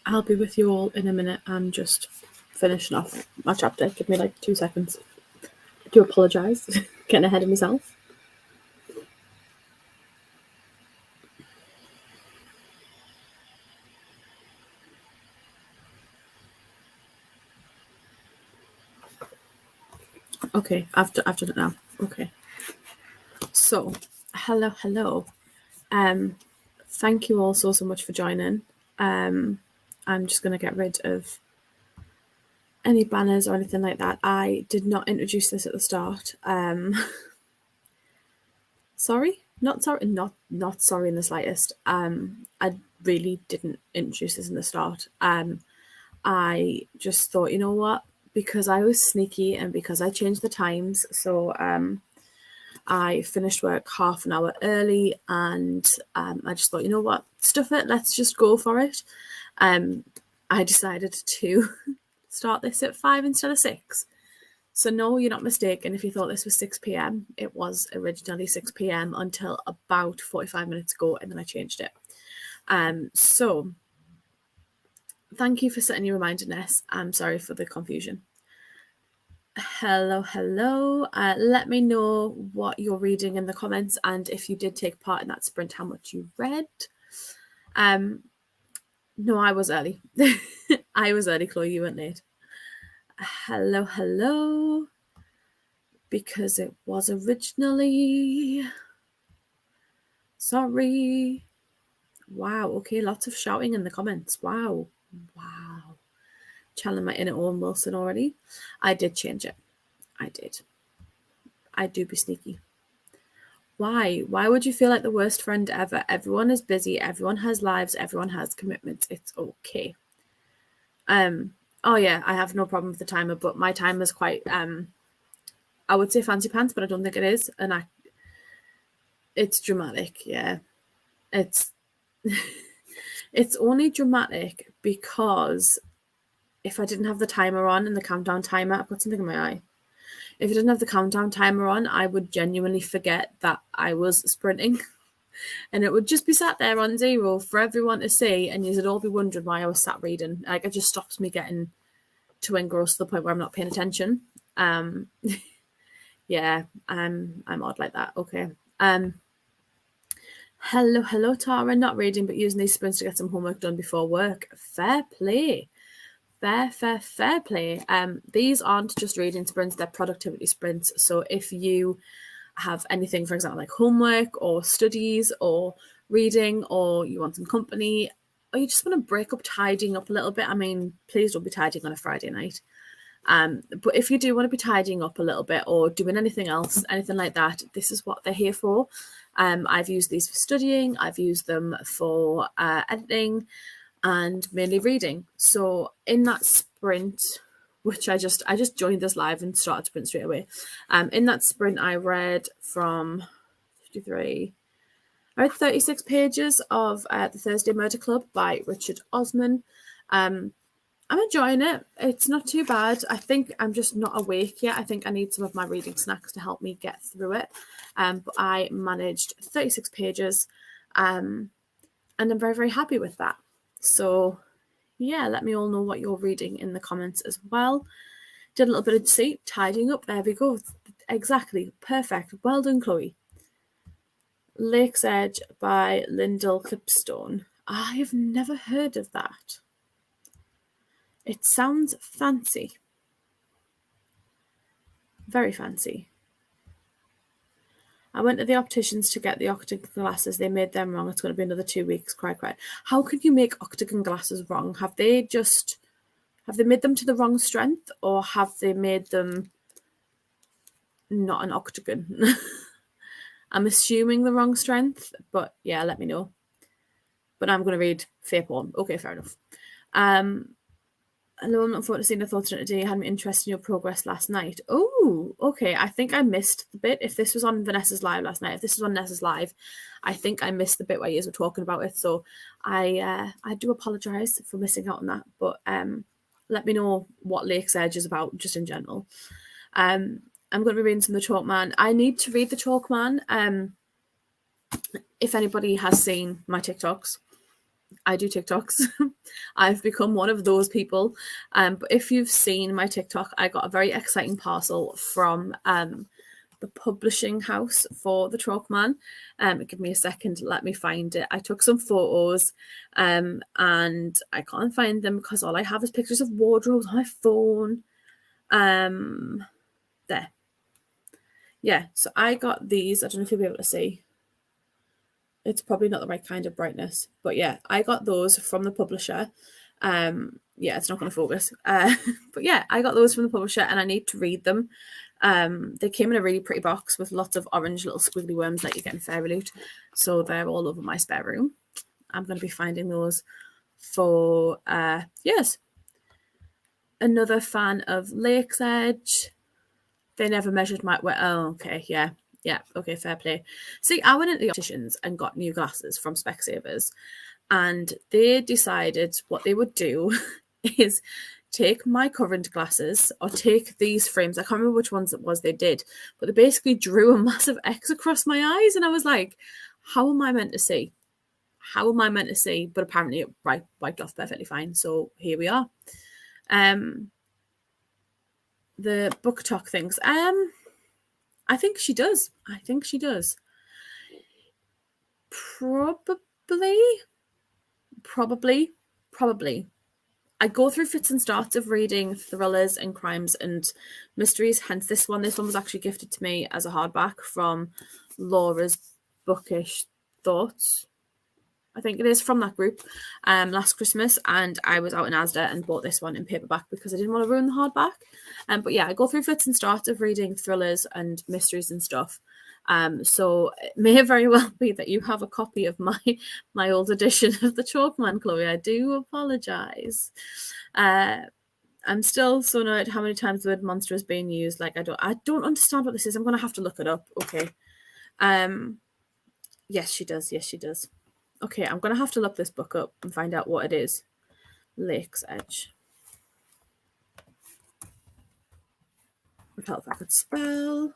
I'll be with you all in a minute. I'm just finishing off my chapter. Give me like 2 seconds. I do apologise. Getting ahead of myself. Okay, I've done it now. Okay. So, hello. Thank you all so much for joining. I'm just going to get rid of any banners or anything like that. I did not introduce this at the start. Sorry, not sorry in the slightest. I really didn't introduce this in the start. I just thought, you know what, because I was sneaky and because I changed the times, so I finished work half an hour early, and I just thought, you know what, stuff it, let's just go for it. I decided to start this at 5 instead of 6. So no, you're not mistaken if you thought this was 6 p.m. It was originally 6 p.m. until about 45 minutes ago, and then I changed it. So thank you for setting your reminder, Ness. I'm sorry for the confusion. Hello. Let me know what you're reading in the comments, and if you did take part in that sprint, how much you read. No, I was early. I was early, Chloe, you weren't late. Hello. Because it was originally... Sorry. Wow, okay, lots of shouting in the comments. Wow. Channeling my inner Owen Wilson already. I did change it. I did. I do be sneaky. Why? Why would you feel like the worst friend ever? Everyone is busy. Everyone has lives. Everyone has commitments. It's okay. Oh yeah, I have no problem with the timer, but my timer's quite, I would say fancy pants, but I don't think it is. And it's dramatic. Yeah. It's only dramatic because if I didn't have the timer on and the countdown timer, I've got something in my eye. If I didn't have the countdown timer on, I would genuinely forget that I was sprinting. And it would just be sat there on 0 for everyone to see, and you'd all be wondering why I was sat reading. Like, it just stops me getting too engrossed to the point where I'm not paying attention. Yeah, I'm odd like that. Okay. Hello, Tara. Not reading, but using these sprints to get some homework done before work. Fair play. Fair play. These aren't just reading sprints, they're productivity sprints. So if you have anything, for example, like homework or studies or reading, or you want some company, or you just want to break up tidying up a little bit, I mean, please don't be tidying on a Friday night. But if you do want to be tidying up a little bit or doing anything else, anything like that, this is what they're here for. I've used these for studying, I've used them for editing, and mainly reading. So in that sprint, which I just joined this live and started to sprint straight away. In that sprint, I read from 53. I read 36 pages of The Thursday Murder Club by Richard Osman. I'm enjoying it. It's not too bad. I think I'm just not awake yet. I think I need some of my reading snacks to help me get through it. But I managed 36 pages, and I'm very, very happy with that. So yeah, let me all know what you're reading in the comments as well. Did a little bit of tidying up. There we go. Exactly. Perfect. Well done, Chloe. Lake's Edge by Lyndall Clipstone. I have never heard of that. It sounds fancy. Very fancy. I went to the opticians to get the Octagon glasses. They made them wrong. It's going to be another 2 weeks. Cry. How could you make Octagon glasses wrong? Have they made them to the wrong strength, or have they made them not an octagon? I'm assuming the wrong strength, but yeah, let me know. But I'm going to read fair porn. Okay, fair enough. Hello, I'm looking forward to seeing your thoughts on it today. I had an interest in your progress last night. Oh, okay. I think I missed the bit. If this was on Vanessa's live last night, if this was on Nessa's live, I think I missed the bit where you guys were talking about it. So I do apologise for missing out on that. But let me know what Lake's Edge is about, just in general. I'm going to be reading some of the Chalkman. I need to read the Chalkman. If anybody has seen my TikToks, I do TikToks. I've become one of those people. But if you've seen my TikTok, I got a very exciting parcel from the publishing house for the Chalkman. Give me a second, let me find it. I took some photos and I can't find them because all I have is pictures of wardrobes on my phone. There. Yeah, so I got these. I don't know if you'll be able to see. It's probably not the right kind of brightness, but yeah, I got those from the publisher. Yeah, it's not going to focus. But yeah, I got those from the publisher and I need to read them. They came in a really pretty box with lots of orange little squiggly worms like you get in Fairy Loot. So they're all over my spare room. I'm going to be finding those for years. Another fan of Lake's Edge. They never measured my... Oh, okay, yeah. Yeah, okay, fair play. See, I went into the opticians and got new glasses from Specsavers, and they decided what they would do is take my current glasses or take these frames. I can't remember which ones it was they did, but they basically drew a massive X across my eyes, and I was like, how am I meant to see? How am I meant to see? But apparently it wiped off perfectly fine, so here we are. The BookTok things. I think she does. Probably. I go through fits and starts of reading thrillers and crimes and mysteries, hence this one. This one was actually gifted to me as a hardback from Laura's Bookish Thoughts. I think it is from that group last Christmas, and I was out in Asda and bought this one in paperback because I didn't want to ruin the hardback. But yeah, I go through fits and starts of reading thrillers and mysteries and stuff. So it may very well be that you have a copy of my old edition of the Chalkman, Chloe. I do apologize. I'm still so annoyed how many times the word monster is being used. Like I don't understand what this is. I'm gonna have to look it up. Okay. Yes, she does. Okay, I'm going to have to look this book up and find out what it is. Lake's Edge. Would help if I could spell.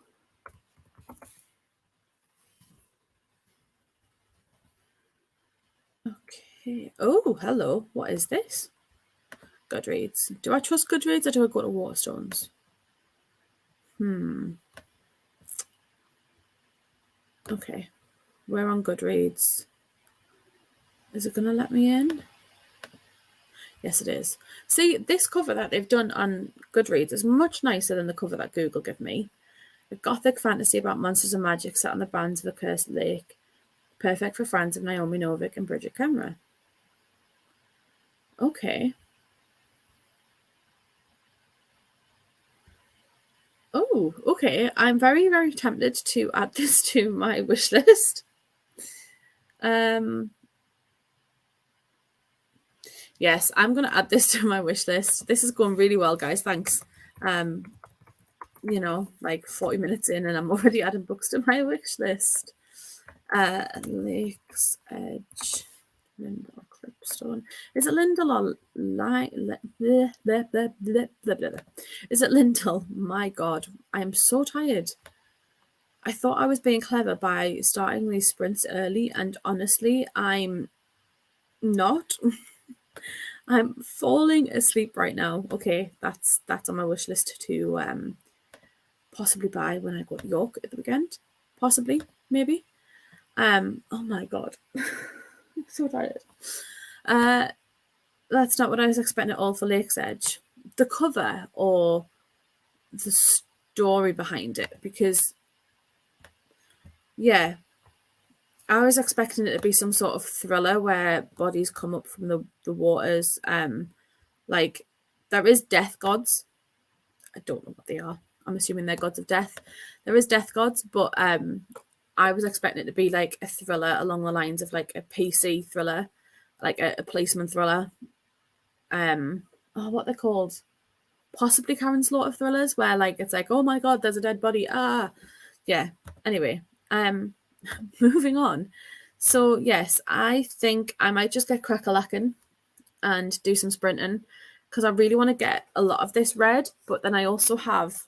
Okay. Oh, hello. What is this? Goodreads. Do I trust Goodreads or do I go to Waterstones? Okay. We're on Goodreads. Is it going to let me in? Yes, it is. See, this cover that they've done on Goodreads is much nicer than the cover that Google gave me. A gothic fantasy about monsters and magic set on the banks of a cursed lake. Perfect for fans of Naomi Novik and Bridget Kemmerer. Okay. Oh, okay. I'm very, very tempted to add this to my wish list. Yes, I'm going to add this to my wish list. This is going really well, guys. Thanks. Like 40 minutes in and I'm already adding books to my wish list. Lake's Edge, Lindell Clipstone. Is it Lindell or Is it Lindell? My God, I am so tired. I thought I was being clever by starting these sprints early, and honestly, I'm not. I'm falling asleep right now. Okay, that's on my wish list to possibly buy when I go to York at the weekend. Possibly, maybe. Oh my God. I'm so tired. That's not what I was expecting at all for Lake's Edge. The cover or the story behind it, because yeah, I was expecting it to be some sort of thriller where bodies come up from the waters. Like there is death gods. I don't know what they are. I'm assuming they're gods of death. There is death gods, but I was expecting it to be like a thriller along the lines of like a PC thriller, like a policeman thriller. What they're called? Possibly Karen Slaughter thrillers, where like it's like, oh my God, there's a dead body. Yeah. Anyway, moving on. So yes, I think I might just get crack-a-lacking and do some sprinting because I really want to get a lot of this read, but then I also have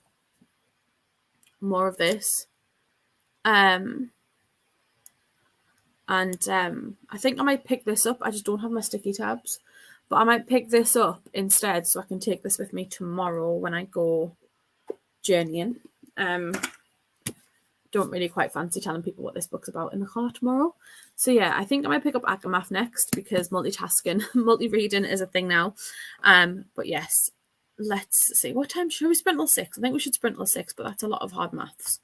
more of this. And I think I might pick this up. I just don't have my sticky tabs. But I might pick this up instead so I can take this with me tomorrow when I go journeying. Don't really quite fancy telling people what this book's about in the car tomorrow. So yeah, I think I might pick up ACOMAF next because multitasking, multi-reading is a thing now. But yes, let's see. What time should we sprint till 6? I think we should sprint till 6, but that's a lot of hard maths.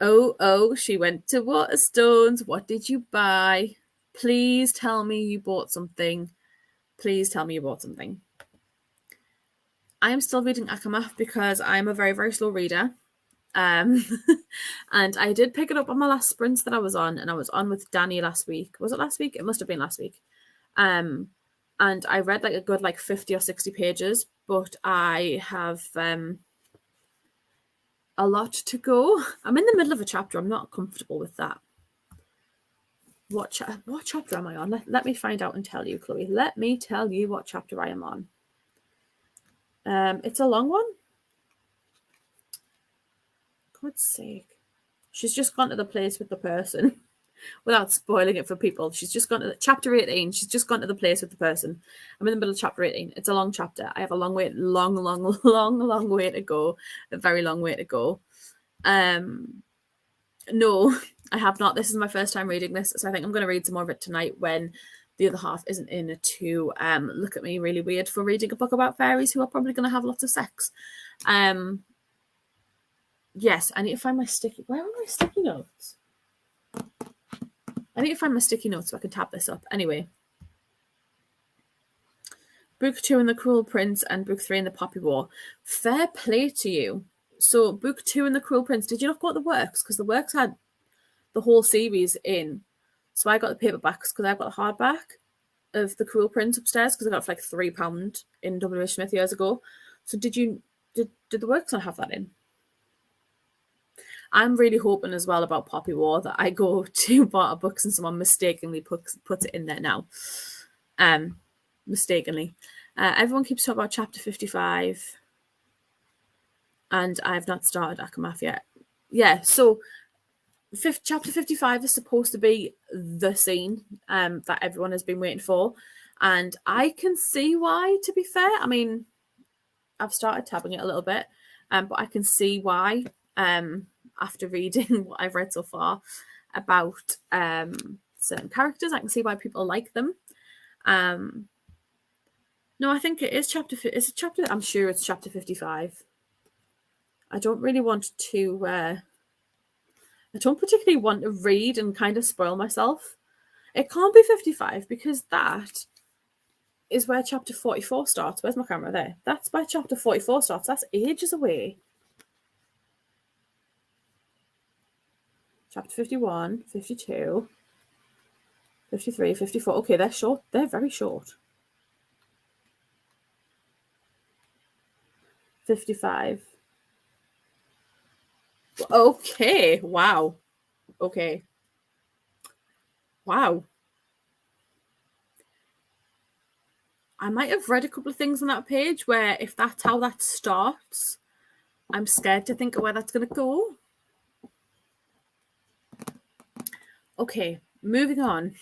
Oh, she went to Waterstones. What did you buy? Please tell me you bought something. Please tell me you bought something. I am still reading ACOMAF because I'm a very, very slow reader. And I did pick it up on my last sprints that I was on, and I was on with Danny last week. Was it last week? It must have been last week. And I read like a good 50 or 60 pages, but I have a lot to go. I'm in the middle of a chapter. I'm not comfortable with that. What chapter am I on? Let me find out and tell you, Chloe. Let me tell you what chapter I am on. It's a long one. God's sake. She's just gone to the place with the person. Without spoiling it for people, she's just gone to chapter 18. She's just gone to the place with the person. I'm in the middle of chapter 18. It's a long chapter. I have a long way to go. A very long way to go. No, I have not. This is my first time reading this, so I think I'm going to read some more of it tonight when the other half isn't in to look at me really weird for reading a book about fairies who are probably going to have lots of sex. Yes, I need to find my sticky... Where are my sticky notes? I need to find my sticky notes so I can tap this up. Anyway. Book 2 in the Cruel Prince and Book 3 in the Poppy War. Fair play to you. So Book 2 in the Cruel Prince, did you not go to the Works? Because the Works had the whole series in. So I got the paperbacks because I've got a hardback of The Cruel Prince upstairs because I got it for like £3 in W. H. Smith years ago. So did the Works not have that in? I'm really hoping as well about Poppy War that I go to Barter Books and someone mistakenly puts it in there now. Mistakenly. Everyone keeps talking about chapter 55. And I've not started ACOMAF yet. Yeah, so chapter 55 is supposed to be the scene that everyone has been waiting for. And I can see why, to be fair. I mean, I've started tabbing it a little bit, but I can see why, after reading what I've read so far about certain characters. I can see why people like them. No, I think it is chapter... Is it chapter... I'm sure it's chapter 55. I don't really want to... I don't particularly want to read and kind of spoil myself. It can't be 55 because that is where chapter 44 starts. Where's my camera? There. That's where chapter 44 starts. That's ages away. Chapter 51, 52, 53, 54. Okay, they're short. They're very short. 55. Okay. Wow. Okay. Wow. I might have read a couple of things on that page where if that's how that starts, I'm scared to think of where that's going to go. Okay, moving on.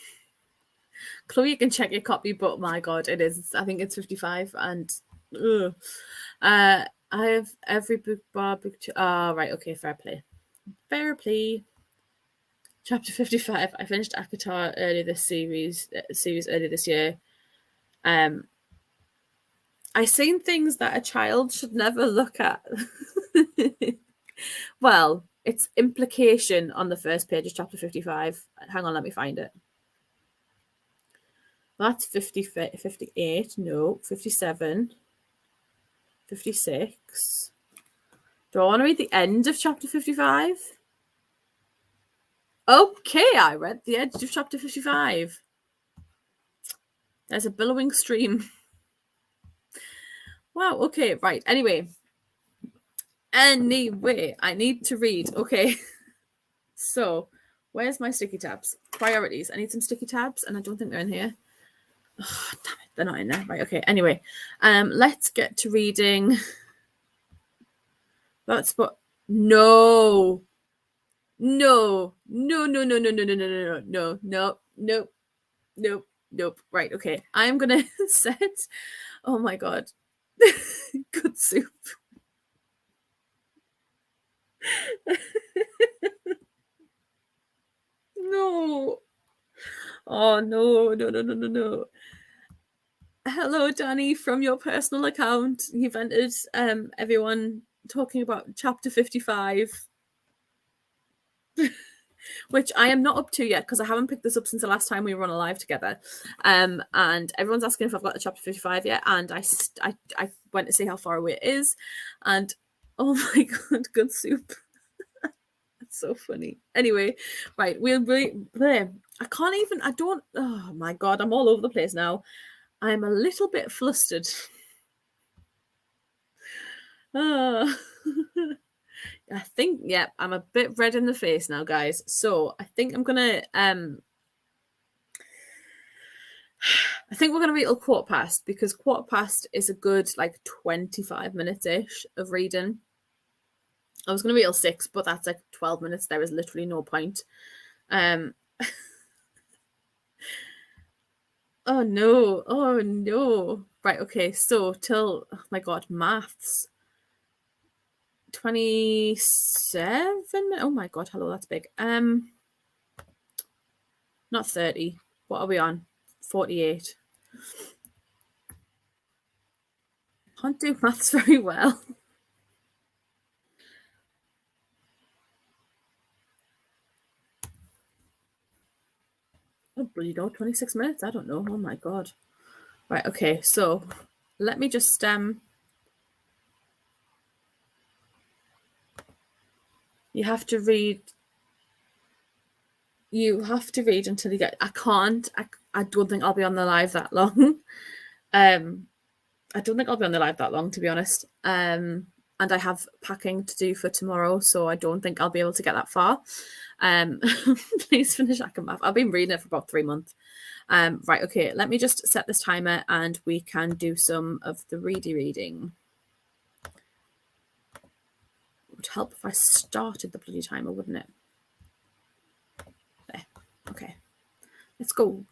Chloe, you can check your copy, but my God, it is. I think it's 55 and... I have every book bar, book 2. Right, okay, fair play. Fair play. Chapter 55. I finished ACOTAR earlier this series earlier this year. I seen things that a child should never look at. Well, it's implication on the first page of chapter 55. Hang on, let me find it. That's 58. No, 57. 56. Do I want to read the end of chapter 55? Okay, I read the end of chapter 55. There's a billowing stream. Wow, okay, right. Anyway, I need to read. Okay. So, where's my sticky tabs? Priorities. I need some sticky tabs, and I don't think they're in here. Oh, damn it, they're not in there. Right, okay. Anyway, let's get to reading. No. No. No, no, no, no, no, no, no, no, no, no, nope, nope, nope. Right, okay. I'm gonna set oh my god. Good soup. No. Oh no, no, no, no, no, no. Hello, Danny, from your personal account. You've entered everyone talking about chapter 55, which I am not up to yet because I haven't picked this up since the last time we were on a live together. And everyone's asking if I've got the chapter 55 yet, and I went to see how far away it is, and oh my god, good soup. It's so funny. Anyway, right, we'll be there. I can't even I don't oh my god, I'm all over the place now. I'm a little bit flustered. Ah. I think, yeah, I'm a bit red in the face now, guys. So I think I think we're gonna wait till quarter past because quarter past is a good like 25 minutes ish of reading. I was gonna wait till 6, but that's like 12 minutes. There is literally no point. Um oh no, oh no. Right, okay, so till oh my god, maths. 27 minutes. Oh my god, hello, that's big. Not 30. What are we on? 48. Can't do maths very well. Oh, bloody no, 26 minutes? I don't know. Oh my god. Right, okay, so let me just you have to read until you get I can't. I don't think I'll be on the live that long. um I don't think I'll be on the live that long, to be honest. And I have packing to do for tomorrow, so I don't think I'll be able to get that far. Um, please finish Akamath. I've been reading it for about 3 months. Right, okay, let me just set this timer and we can do some of the reading. It would help if I started the bloody timer, wouldn't it? There. Okay, let's go.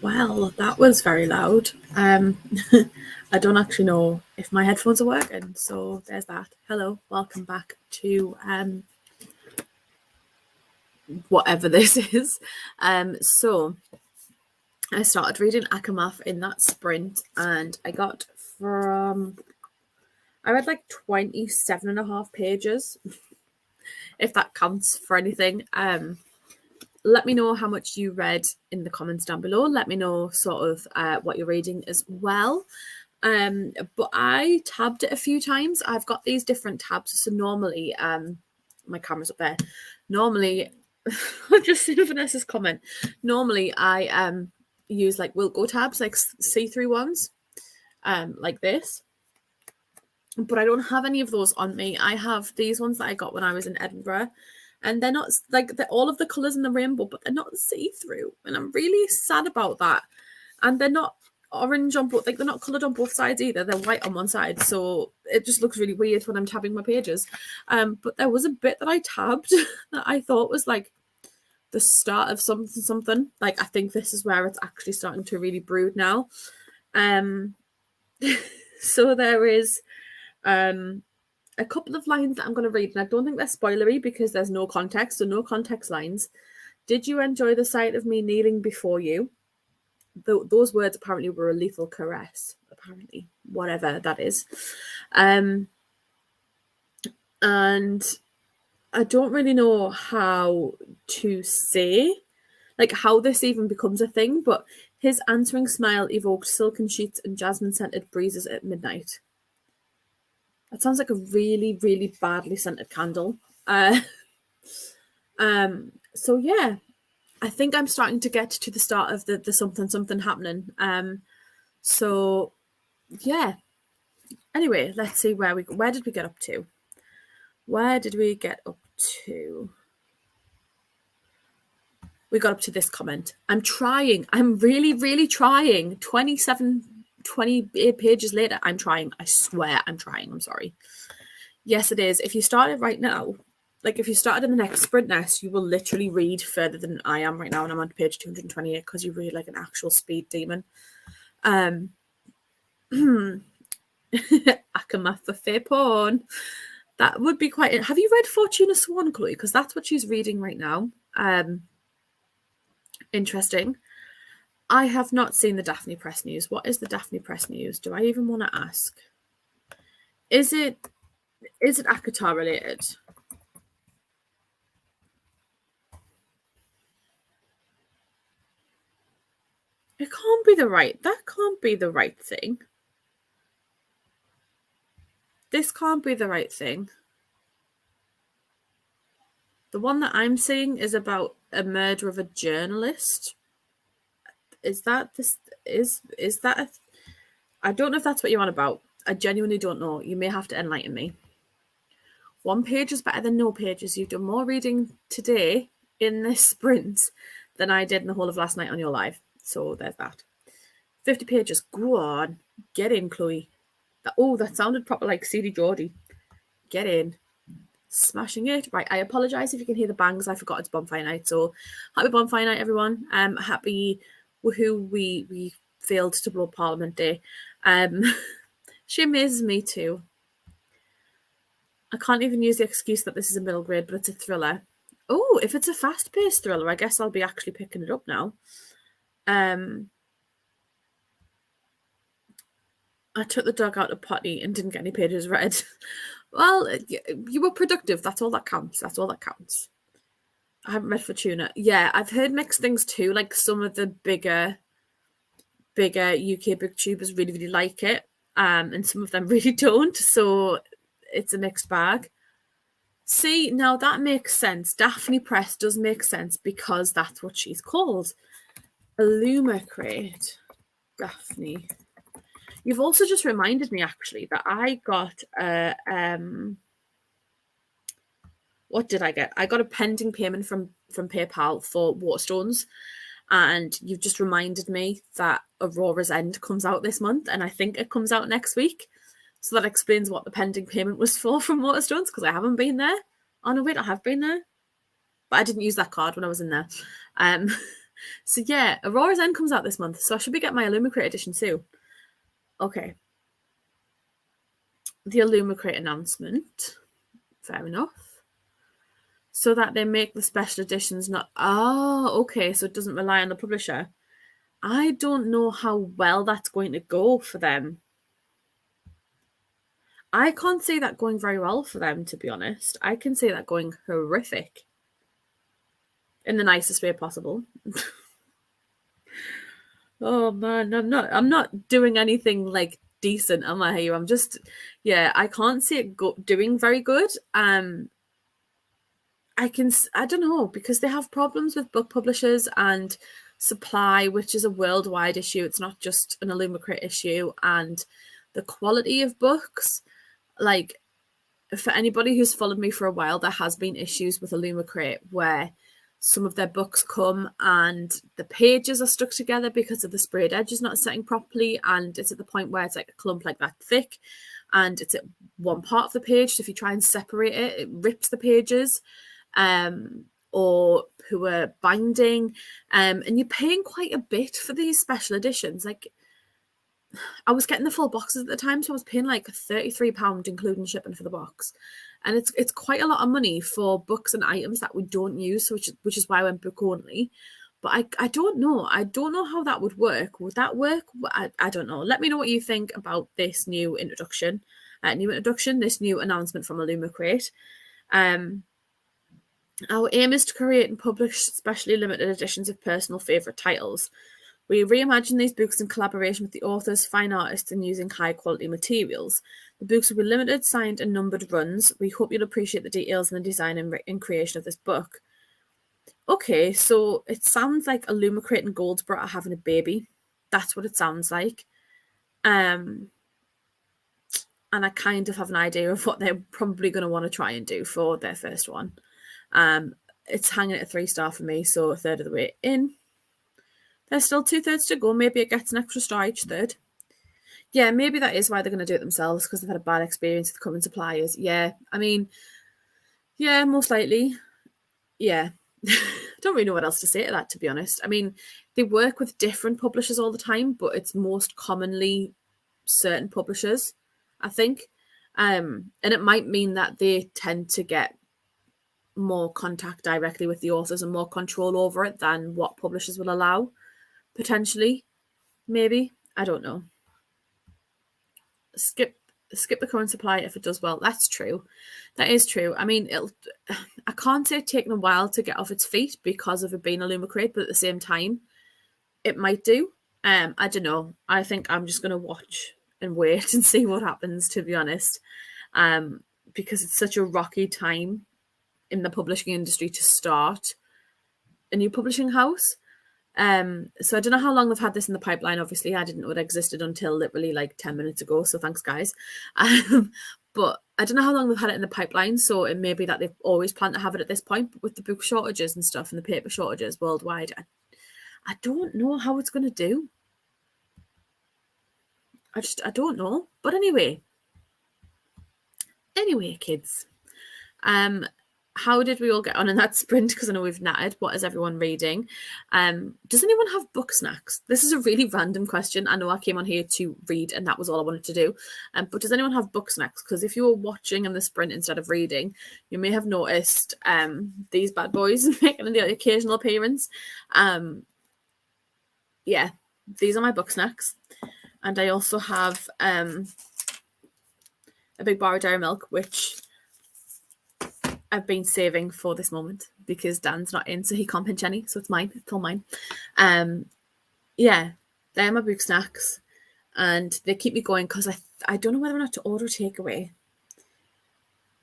Well, that was very loud. I don't actually know if my headphones are working, so there's that. Hello, welcome back to whatever this is. So I started reading ACOMAF in that sprint, and I read like 27 and a half pages, if that counts for anything. Let me know how much you read in the comments down below. Let me know sort of what you're reading as well. But I tabbed it a few times. I've got these different tabs. So normally, my camera's up there. Normally, I've just seen Vanessa's comment. Normally, I use like Wilco tabs, like see-through ones, like this. But I don't have any of those on me. I have these ones that I got when I was in Edinburgh. And they're not like they're all of the colours in the rainbow, but they're not see-through. And I'm really sad about that. And they're not orange on both, like they're not coloured on both sides either. They're white on one side. So it just looks really weird when I'm tabbing my pages. But there was a bit that I tabbed that I thought was like the start of something. Like I think this is where it's actually starting to really brood now. So there is a couple of lines that I'm going to read, and I don't think they're spoilery because there's no context, so no context lines. Did you enjoy the sight of me kneeling before you? Those words apparently were a lethal caress, apparently, whatever that is. And I don't really know how to say, like, how this even becomes a thing, but his answering smile evoked silken sheets and jasmine-scented breezes at midnight. That sounds like a really, really badly scented candle. So yeah, I think I'm starting to get to the start of the something happening. So yeah. Anyway, let's see where did we get up to? Where did we get up to? We got up to this comment. I'm trying. I'm really, really trying. 28 pages later, I'm trying. I swear I'm trying. I'm sorry. Yes, it is. If you started right now, like if you started in the next sprint nest, you will literally read further than I am right now, and I'm on page 228 because you read like an actual speed demon. ACOMAF for fair porn. That would be quite. Have you read Fortuna Swan, Chloe? Because that's what she's reading right now. Interesting. I have not seen the Daphne Press News. What is the Daphne Press News? Do I even want to ask? Is it ACOTAR related? It can't be that can't be the right thing. This can't be the right thing. The one that I'm seeing is about a murder of a journalist. Is that this? Is that? I don't know if that's what you're on about. I genuinely don't know. You may have to enlighten me. One page is better than no pages. You've done more reading today in this sprint than I did in the whole of last night on your live. So there's that. 50 pages. Go on. Get in, Chloe. That sounded proper like CD Geordie. Get in. Smashing it. Right, I apologise if you can hear the bangs. I forgot it's bonfire night. So happy bonfire night, everyone. Happy woohoo, we failed to blow Parliament Day. She amazes me too. I can't even use the excuse that this is a middle grade, but it's a thriller. Oh, if it's a fast-paced thriller, I guess I'll be actually picking it up now. I took the dog out to potty and didn't get any pages read. Well, you were productive. That's all that counts. I haven't read Fortuna. Yeah, I've heard mixed things too. Like some of the bigger UK booktubers really, really like it. And some of them really don't. So it's a mixed bag. See, now that makes sense. Daphne Press does make sense because that's what she's called. Illumicrate. Daphne. You've also just reminded me, actually, that I got what did I get? I got a pending payment from PayPal for Waterstones, and you've just reminded me that Aurora's End comes out this month, and I think it comes out next week. So that explains what the pending payment was for from Waterstones, because I haven't been there. Oh no, wait, I have been there, but I didn't use that card when I was in there. So yeah, Aurora's End comes out this month, so I should be getting my Illumicrate edition soon. Okay. The Illumicrate announcement. Fair enough. So that they make the special editions not... Oh, okay, so it doesn't rely on the publisher. I don't know how well that's going to go for them. I can't see that going very well for them, to be honest. I can see that going horrific. In the nicest way possible. Oh man, I'm not doing anything like decent, am I here? I'm just, yeah, I can't see it doing very good. I don't know, because they have problems with book publishers and supply, which is a worldwide issue. It's not just an Illumicrate issue, and the quality of books, like, for anybody who's followed me for a while, there has been issues with Illumicrate where some of their books come and the pages are stuck together because of the sprayed edges not setting properly, and it's at the point where it's like a clump like that thick, and it's at one part of the page. So if you try and separate it, it rips the pages. Or poor binding, and you're paying quite a bit for these special editions. Like, I was getting the full boxes at the time, so I was paying like £33 including shipping for the box, and it's quite a lot of money for books and items that we don't use, which is why I went book only. But I don't know. I don't know how that would work. Would that work? I don't know. Let me know what you think about this new introduction. This new announcement from Illumicrate. Our aim is to create and publish specially limited editions of personal favourite titles. We reimagine these books in collaboration with the authors, fine artists, and using high-quality materials. The books will be limited, signed, and numbered runs. We hope you'll appreciate the details in the design and creation of this book. Okay, so it sounds like Illumicrate and Goldsboro are having a baby. That's what it sounds like. And I kind of have an idea of what they're probably going to want to try and do for their first one. It's hanging at a 3-star for me, so a third of the way in. There's still 2/3 to go. Maybe it gets an extra star each third. Yeah, maybe that is why they're going to do it themselves, because they've had a bad experience with current suppliers. Yeah, I mean, yeah, most likely. Yeah. Don't really know what else to say to that, to be honest. I mean, they work with different publishers all the time, but it's most commonly certain publishers, I think. And it might mean that they tend to get more contact directly with the authors and more control over it than what publishers will allow, potentially. Maybe. I don't know. Skip the current supply if it does well. That's true. That is true. I mean, I can't say it's taken a while to get off its feet because of it being Illumicrate, but at the same time, it might do. I don't know. I think I'm just going to watch and wait and see what happens, to be honest, because it's such a rocky time in the publishing industry to start a new publishing house. So I don't know how long they've had this in the pipeline. Obviously, I didn't know it existed until literally like 10 minutes ago. So thanks, guys. But I don't know how long they've had it in the pipeline. So it may be that they've always planned to have it at this point. But with the book shortages and stuff and the paper shortages worldwide, I don't know how it's going to do. I don't know. But anyway, kids. How did we all get on in that sprint? Because I know we've nattered. What is everyone reading? Does anyone have book snacks? This is a really random question. I know I came on here to read and that was all I wanted to do. But does anyone have book snacks? Because if you were watching in the sprint instead of reading, you may have noticed these bad boys making the occasional appearance. Yeah, these are my book snacks. And I also have a big bar of Dairy Milk, which I've been saving for this moment because Dan's not in, so he can't pinch any. So it's mine. It's all mine. Yeah, they're my book snacks, and they keep me going because I don't know whether or not to order takeaway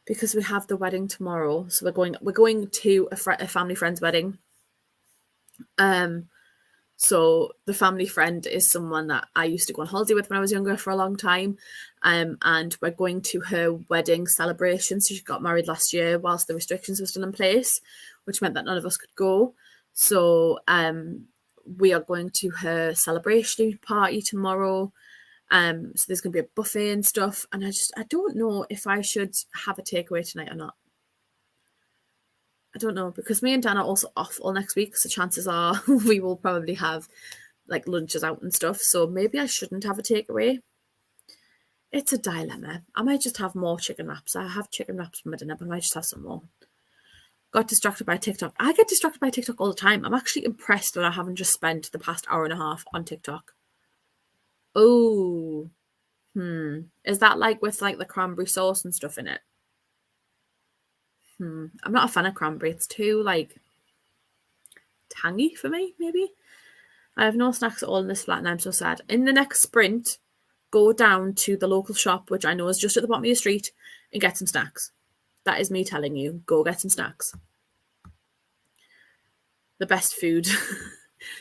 because we have the wedding tomorrow. So we're going to a family friend's wedding. So the family friend is someone that I used to go on holiday with when I was younger for a long time. And we're going to her wedding celebration. So she got married last year whilst the restrictions were still in place, which meant that none of us could go. So we are going to her celebration party tomorrow. So there's going to be a buffet and stuff. And I don't know if I should have a takeaway tonight or not. I don't know, because me and Dan are also off all next week, so chances are we will probably have like lunches out and stuff. So maybe I shouldn't have a takeaway. It's a dilemma. I might just have more chicken wraps. I have chicken wraps for my dinner, but I might just have some more. Got distracted by TikTok. I get distracted by TikTok all the time. I'm actually impressed that I haven't just spent the past hour and a half on TikTok. Oh, is that like with like the cranberry sauce and stuff in it? I'm not a fan of cranberry. It's too like tangy for me, maybe. I have no snacks at all in this flat and I'm so sad. In the next sprint, go down to the local shop, which I know is just at the bottom of your street, and get some snacks. That is me telling you, go get some snacks. The best food.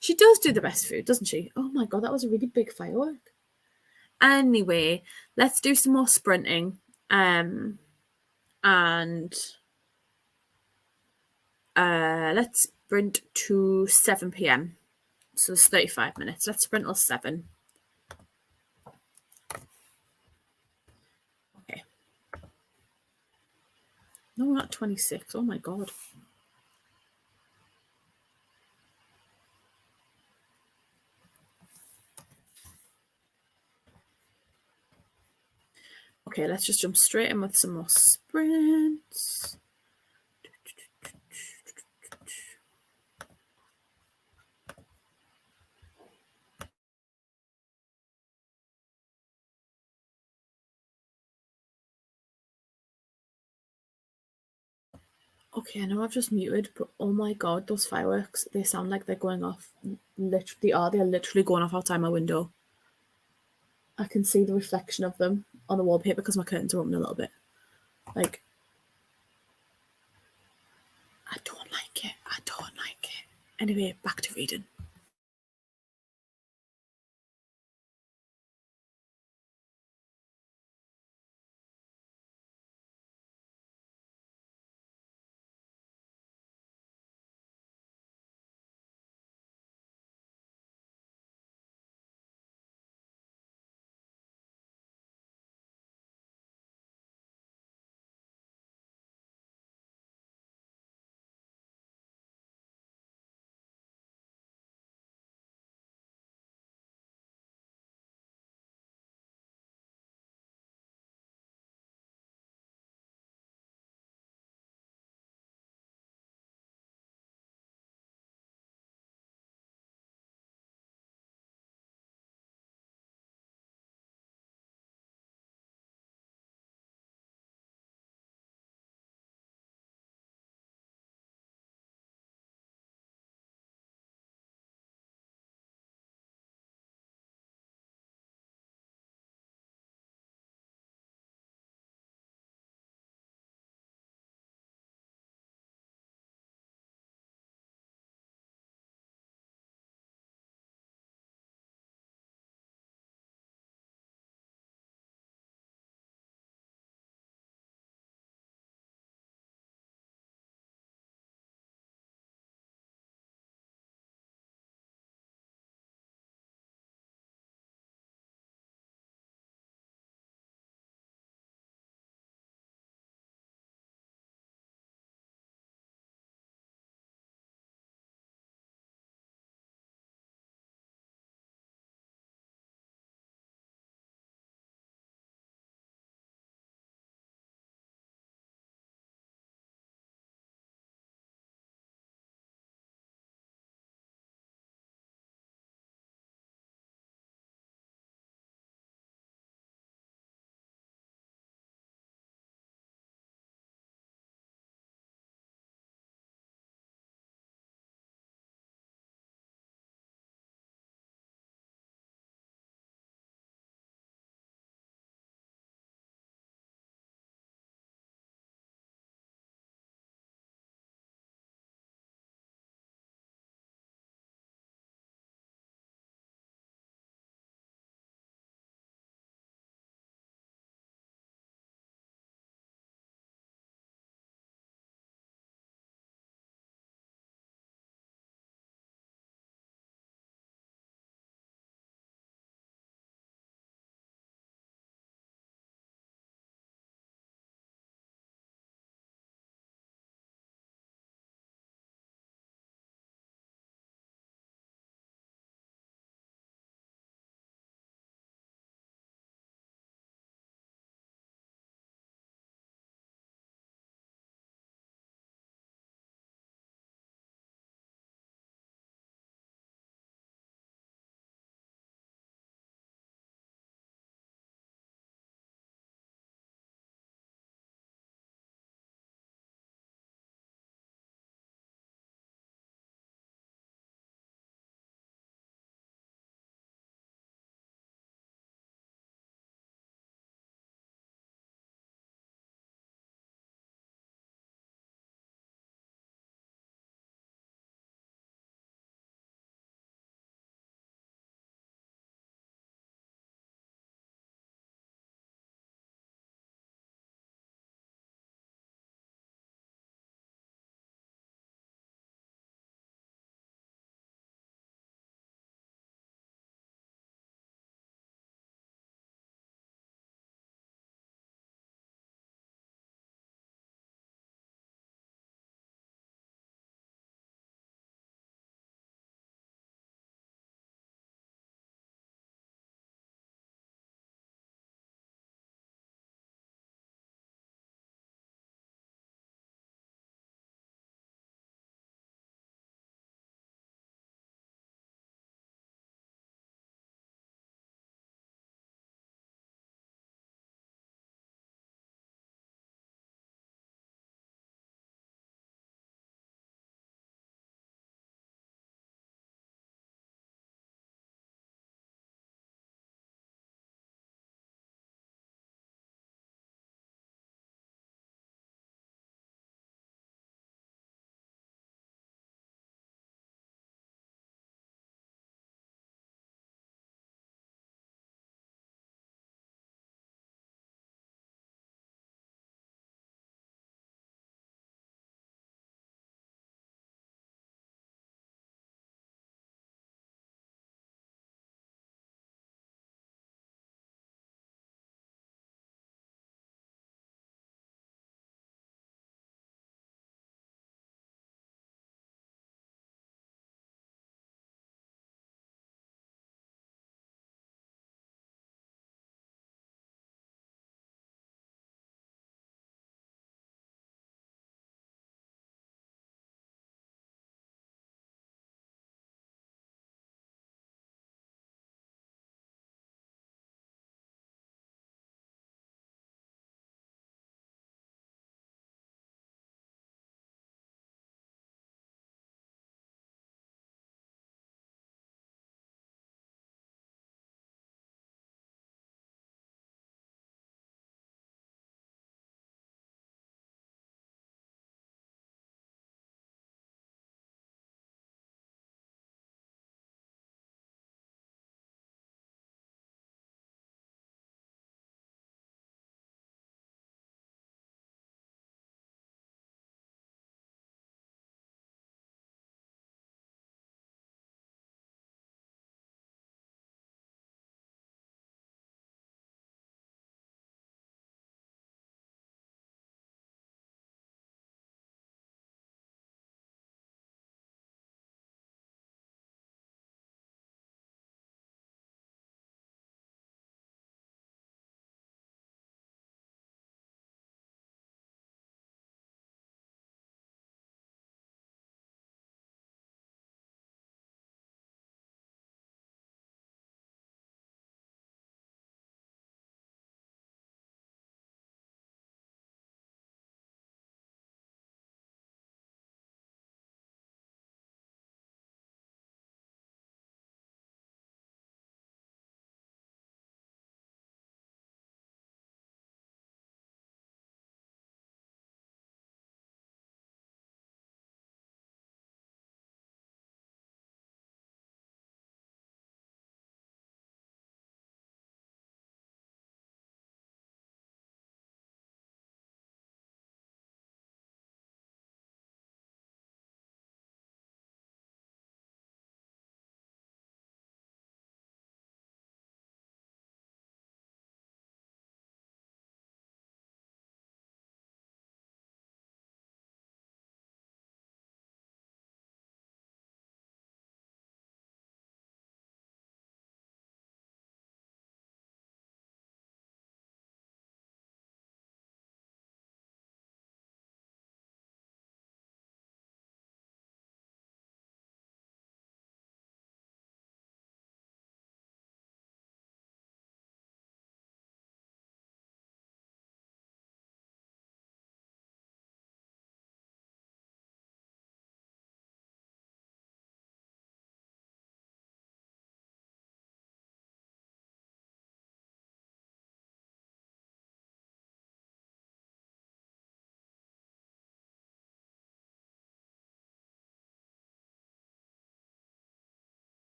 She does do the best food, doesn't she? Oh my god, that was a really big firework. Anyway, let's do some more sprinting. And let's sprint to 7 p.m. So it's 35 minutes. Let's sprint till 7. Okay. No, not 26. Oh my god. Okay, let's just jump straight in with some more sprints. Okay, I know I've just muted, but oh my god, those fireworks, they sound like they're going off. They're literally going off outside my window. I can see the reflection of them on the wallpaper because my curtains are open a little bit. Like, I don't like it. I don't like it. Anyway, back to reading.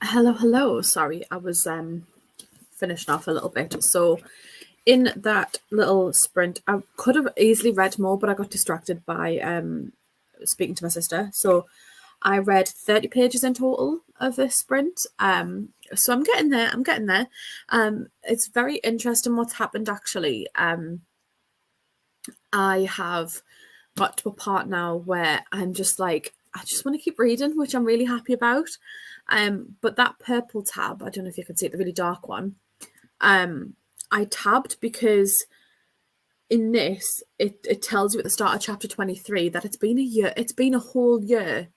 Hello. Sorry, I was finishing off a little bit. So in that little sprint, I could have easily read more, but I got distracted by speaking to my sister. So I read 30 pages in total of this sprint. So I'm getting there. It's very interesting what's happened actually. I have got to a part now where I'm just like, I just want to keep reading, which I'm really happy about. But that purple tab, I don't know if you can see it, the really dark one, I tabbed because in this, it tells you at the start of chapter 23 that it's been a year, it's been a whole year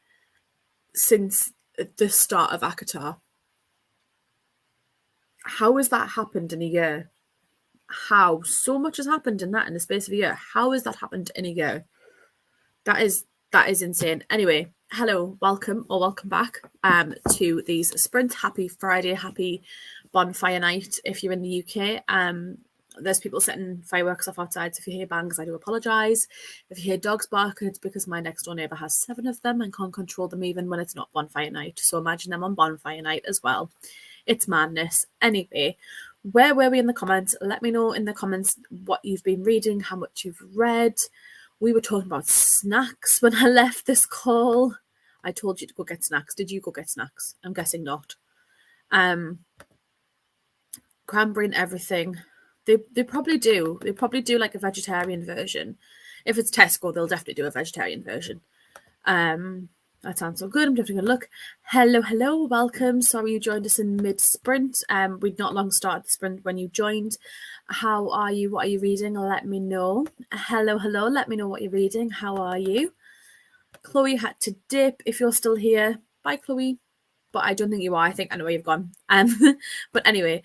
since the start of ACOTAR. How has that happened in a year? How? So much has happened in the space of a year. How has that happened in a year? That is insane. Anyway, hello, welcome back to these sprints. Happy Friday, happy bonfire night if you're in the UK. There's people setting fireworks off outside, so if you hear bangs, I do apologise. If you hear dogs barking, it's because my next door neighbour has 7 of them and can't control them even when it's not bonfire night. So imagine them on bonfire night as well. It's madness. Anyway, where were we in the comments? Let me know in the comments what you've been reading, how much you've read. We were talking about snacks when I left this call. I told you to go get snacks. Did you go get snacks? I'm guessing not. Cranberry and everything. They probably do. They probably do like a vegetarian version. If it's Tesco, they'll definitely do a vegetarian version. That sounds so good. I'm definitely gonna look. Hello, welcome. Sorry you joined us in mid-sprint. We'd not long started the sprint when you joined. How are you? What are you reading? Let me know. Hello. Let me know what you're reading. How are you? Chloe had to dip. If you're still here, bye, Chloe. But I don't think you are. I think I know where you've gone. But anyway,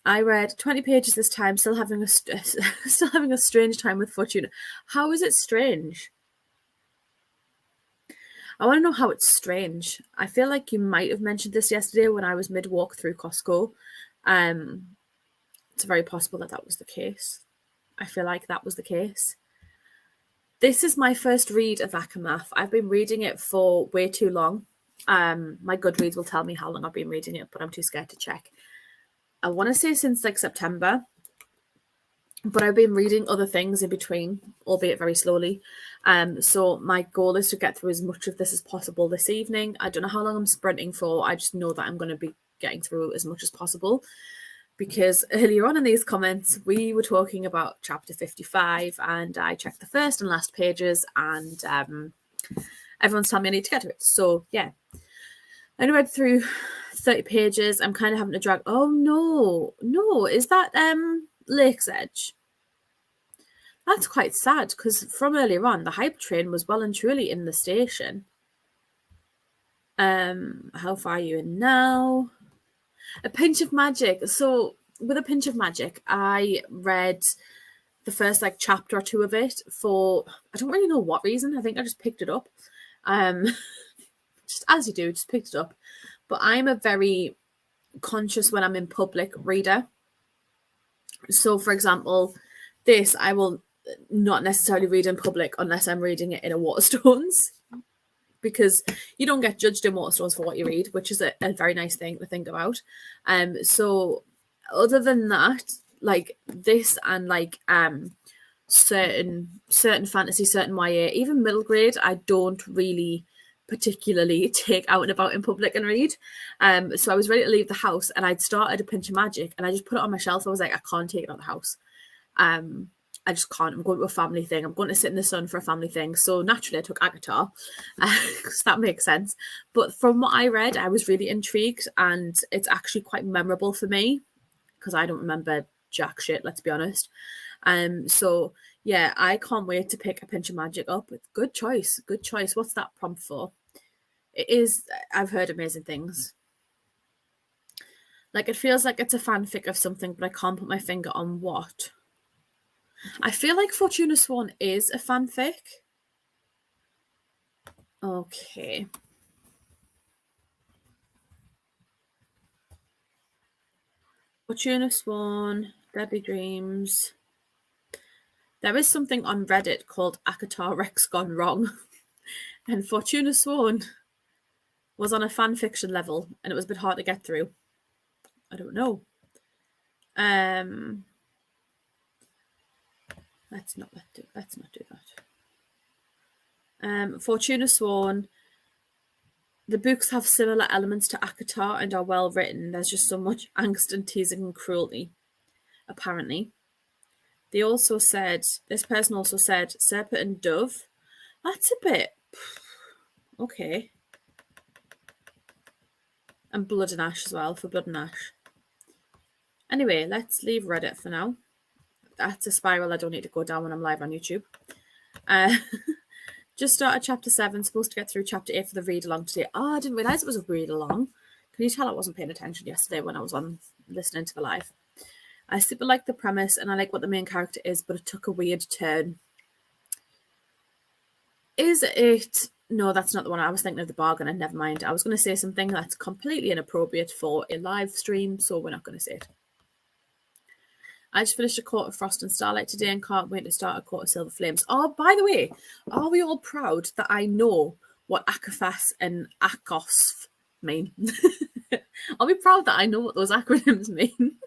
I read 20 pages this time. Still having a strange time with Fortuna. How is it strange? I want to know how it's strange. I feel like you might have mentioned this yesterday when I was mid-walk through Costco. It's very possible that was the case. I feel like that was the case. This is my first read of ACOMAF. I've been reading it for way too long. My Goodreads will tell me how long I've been reading it, but I'm too scared to check. I want to say since like September, but I've been reading other things in between, albeit very slowly. So my goal is to get through as much of this as possible this evening. I don't know how long I'm sprinting for. I just know that I'm going to be getting through as much as possible. Because earlier on in these comments, we were talking about chapter 55, and I checked the first and last pages, and everyone's telling me I need to get to it. So yeah, I read through 30 pages. I'm kind of having to drag. Oh no, is that Lake's Edge? That's quite sad because from earlier on, the hype train was well and truly in the station. How far are you in now? A Pinch of Magic. So with A Pinch of Magic, I read the first like chapter or two of it for, I don't really know what reason. I think I just picked it up. Just as you do, just picked it up. But I'm a very conscious when I'm in public reader. So for example, this I will not necessarily read in public unless I'm reading it in a Waterstones. Because you don't get judged in Waterstones for what you read, which is a very nice thing to think about. So other than that, like this and like certain fantasy, certain YA, even middle grade, I don't really particularly take out and about in public and read. So I was ready to leave the house and I'd started A Pinch of Magic and I just put it on my shelf. I was like, I can't take it out of the house. I just can't. I'm going to a family thing. I'm going to sit in the sun for a family thing. So naturally, I took ACOTAR because that makes sense. But from what I read, I was really intrigued, and it's actually quite memorable for me because I don't remember jack shit. Let's be honest. So yeah, I can't wait to pick A Pinch of Magic up. Good choice. What's that prompt for? It is. I've heard amazing things. Like it feels like it's a fanfic of something, but I can't put my finger on what. I feel like Fortuna Swan is a fanfic. Okay. Fortuna Swan, Debbie Dreams. There is something on Reddit called ACOTAR Rex Gone Wrong. And Fortuna Swan was on a fan fiction level and it was a bit hard to get through? I don't know. Let's not do that. Fortuna Sworn. The books have similar elements to ACOTAR and are well written. There's just so much angst and teasing and cruelty, apparently. They also said, this person also said, Serpent and Dove. That's a bit... okay. And Blood and Ash as well, for Blood and Ash. Anyway, let's leave Reddit for now. That's a spiral I don't need to go down when I'm live on YouTube. Just started chapter 7, supposed to get through chapter 8 for the read-along today. Oh, I didn't realise it was a read-along. Can you tell I wasn't paying attention yesterday when I was on listening to the live? I super like the premise and I like what the main character is, but it took a weird turn. Is it... No, that's not the one. I was thinking of The Bargain, and never mind. I was going to say something that's completely inappropriate for a live stream, so we're not going to say it. I just finished A Court of Frost and Starlight today and can't wait to start A Court of Silver Flames. Oh, by the way, are we all proud that I know what ACOFAS and ACOSF mean? Are we proud that I know what those acronyms mean?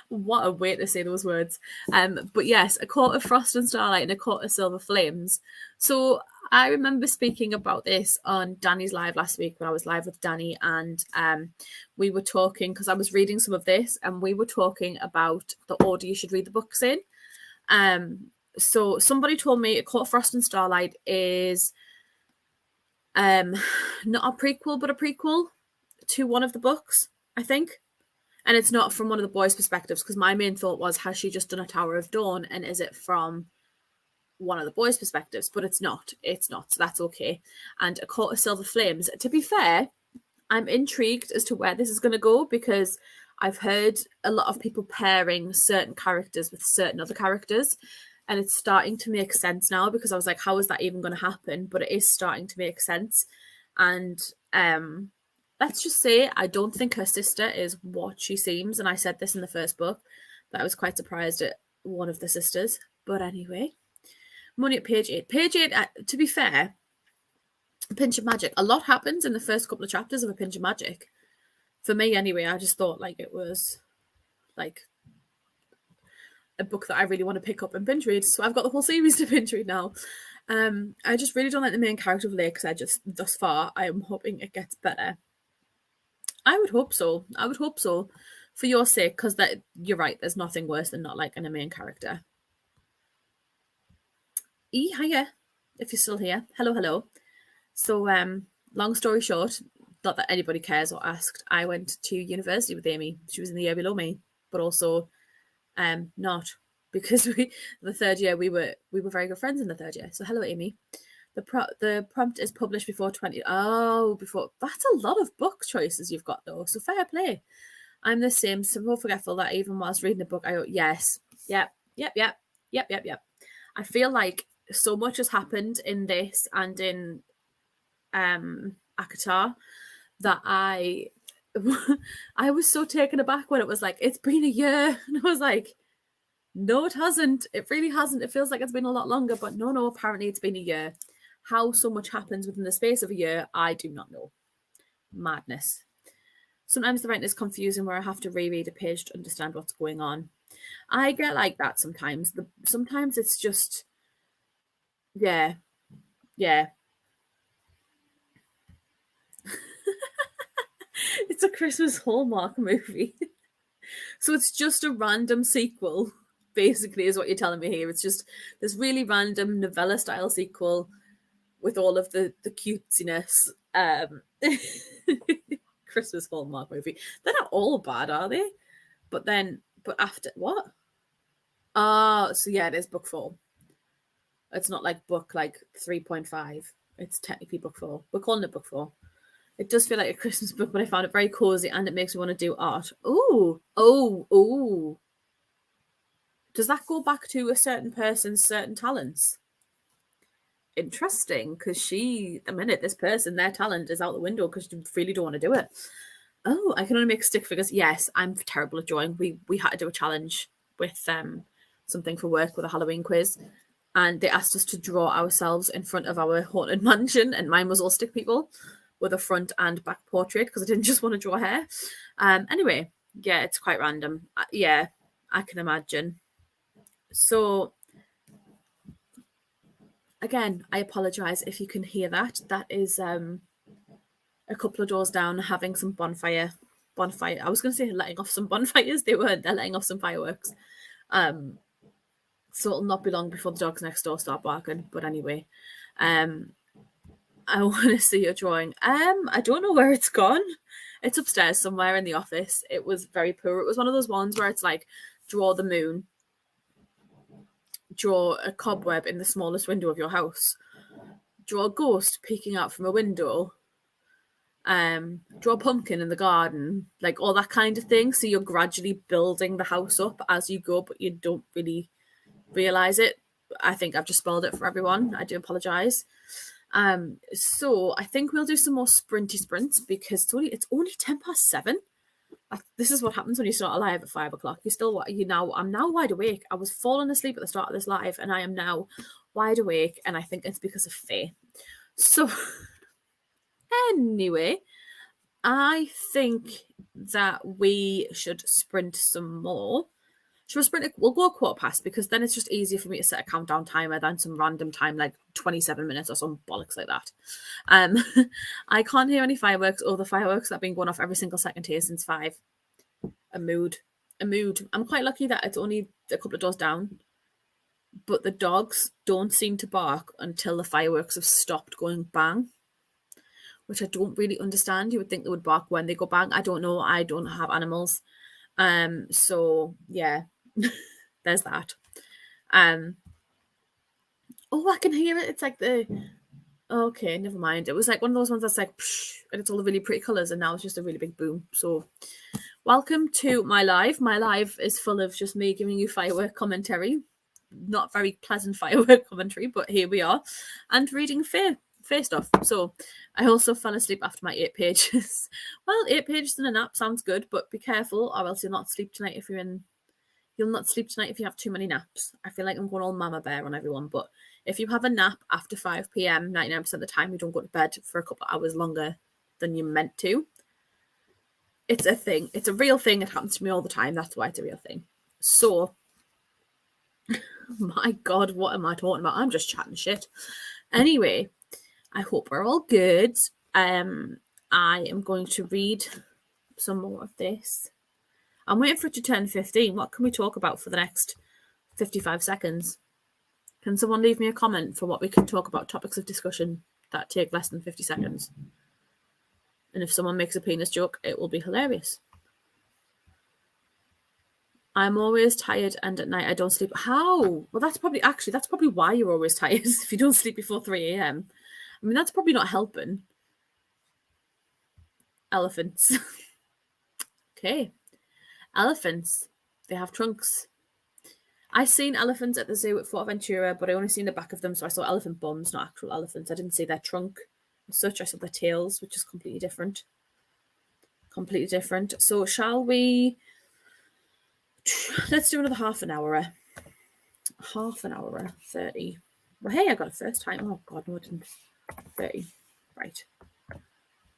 What a way to say those words. But yes, A Court of Frost and Starlight and A Court of Silver Flames. So I remember speaking about this on Danny's live last week when I was live with Danny, and we were talking, because I was reading some of this, and we were talking about the order you should read the books in. So somebody told me A Court of Frost and Starlight is not a prequel, but a prequel to one of the books, I think. And it's not from one of the boys' perspectives, because my main thought was, has she just done A Tower of Dawn, and is it from one of the boys' perspectives? But it's not. It's not. So that's okay. And A Court of Silver Flames, to be fair, I'm intrigued as to where this is going to go, because I've heard a lot of people pairing certain characters with certain other characters, and it's starting to make sense now, because I was like, how is that even going to happen? But it is starting to make sense. And let's just say I don't think her sister is what she seems. And I said this in the first book, that I was quite surprised at one of the sisters. But anyway, money at page 8. Page 8, to be fair, A Pinch of Magic. A lot happens in the first couple of chapters of A Pinch of Magic. For me, anyway, I just thought like it was like a book that I really want to pick up and binge read. So I've got the whole series to binge read now. I just really don't like the main character of Lakes Edge thus far. I am hoping it gets better. I would hope so. I would hope so, for your sake, because that you're right. There's nothing worse than not liking a main character. Hiya, if you're still here. Hello. So, long story short, not that anybody cares or asked, I went to university with Amy. She was in the year below me, but also not, because the third year we were very good friends in the third year. So hello, Amy. The prompt is published before 20. Oh, before. That's a lot of book choices you've got, though. So fair play. I'm the same. So forgetful that even whilst reading a book, I go, yes. Yep. I feel like so much has happened in this and in ACOTAR that I was so taken aback when it was like, it's been a year. And I was like, no, it hasn't. It really hasn't. It feels like it's been a lot longer, but no, apparently it's been a year. How so much happens within the space of a year, I do not know. Madness. Sometimes the writing is confusing where I have to reread a page to understand what's going on. I get like that sometimes. Sometimes it's just, yeah. It's a Christmas Hallmark movie. So it's just a random sequel, basically, is what you're telling me here. It's just this really random novella-style sequel with all of the cutesiness. Christmas Hallmark movie. They're not all bad, are they? But after what? So yeah, it is book 4. It's not like book like 3.5. It's technically book 4. We're calling it book 4. It does feel like a Christmas book, but I found it very cozy and it makes me want to do art. Oh. Does that go back to a certain person's certain talents? Interesting, because this person, their talent is out the window because they really don't want to do it. Oh, I can only make stick figures. Yes, I'm terrible at drawing. We had to do a challenge with something for work with a Halloween quiz, and they asked us to draw ourselves in front of our haunted mansion, and mine was all stick people. with a front and back portrait because I didn't just want to draw hair. Anyway, yeah, it's quite random. Yeah, I can imagine. So again, I apologize if you can hear that. That is a couple of doors down having some bonfire. I was going to say letting off some bonfires. They weren't. They're letting off some fireworks. So it'll not be long before the dogs next door start barking. But anyway, I want to see your drawing. I don't know where it's gone. It's upstairs somewhere in the office. It was very poor. It was one of those ones where it's like, draw the moon, draw a cobweb in the smallest window of your house, draw a ghost peeking out from a window, draw a pumpkin in the garden, like all that kind of thing. So you're gradually building the house up as you go, but you don't really realize it. I think I've just spoiled it for everyone. I do apologize. So I think we'll do some more sprinty sprints because it's only 7:10. This is what happens when you start a live at 5 o'clock. I'm now wide awake. I was falling asleep at the start of this live and I am now wide awake, and I think it's because of Faye. So anyway, I think that we should sprint some more. Should we sprint? We'll go a quarter past because then it's just easier for me to set a countdown timer than some random time like 27 minutes or some bollocks like that. I can't hear any fireworks, or the fireworks that have been going off every single second here since 5. A mood. I'm quite lucky that it's only a couple of doors down, but the dogs don't seem to bark until the fireworks have stopped going bang, which I don't really understand. You would think they would bark when they go bang. I don't know. I don't have animals. So yeah, there's that. Oh, I can hear it. It's like okay, never mind. It was like one of those ones that's like, psh, and it's all the really pretty colours, and now it's just a really big boom. So welcome to my live. My live is full of just me giving you firework commentary. Not very pleasant firework commentary, but here we are. And reading Faye stuff. So I also fell asleep after my 8 pages. Well, 8 pages in a nap sounds good, but be careful or else you'll not sleep tonight if you'll not sleep tonight if you have too many naps. I feel like I'm going all mama bear on everyone, but if you have a nap after 5 p.m, 99% of the time you don't go to bed for a couple of hours longer than you're meant to. It's a thing. It's a real thing. It happens to me all the time. That's why it's a real thing. So, my God, what am I talking about? I'm just chatting shit. Anyway, I hope we're all good. I am going to read some more of this. I'm waiting for it to turn 15. What can we talk about for the next 55 seconds? Can someone leave me a comment for what we can talk about, topics of discussion that take less than 50 seconds? And if someone makes a penis joke, it will be hilarious. I'm always tired, and at night I don't sleep. How? Well, that's probably why you're always tired, if you don't sleep before 3 a.m. I mean, that's probably not helping. Elephants. Okay. Elephants. They have trunks. I seen elephants at the zoo at Fortaventura, but I only seen the back of them, so I saw elephant bums, not actual elephants. I didn't see their trunk as such. I saw their tails, which is completely different. Completely different. So shall we... Let's do another half an hour. 30. Well, hey, I got a first time. Oh, God, no, I didn't. 30. Right.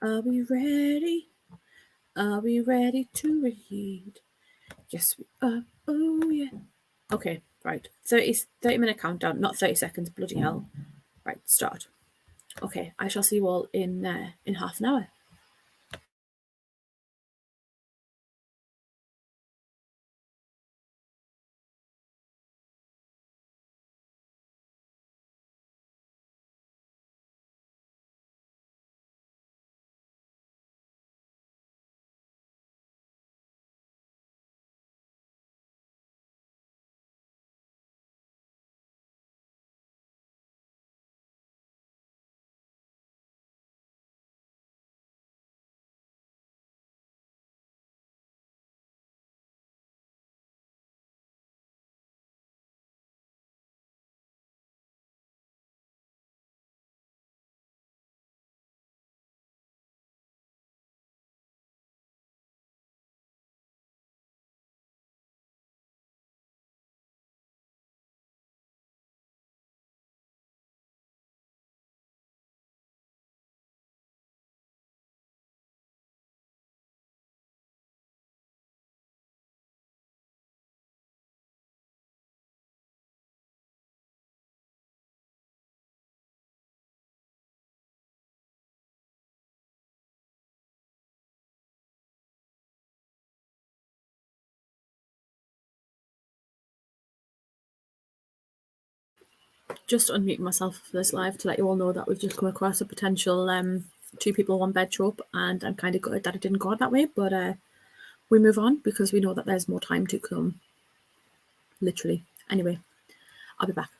Are we ready? Are we ready to read? Yes, we are. Oh, yeah. Okay, right. 30-minute countdown, not 30 seconds. Bloody hell. Right, start. Okay, I shall see you all in half an hour. Just unmuting myself for this live to let you all know that we've just come across a potential 2 people 1 bed trope, and I'm kind of gutted that it didn't go that way, but we move on because we know that there's more time to come, literally. Anyway, I'll be back.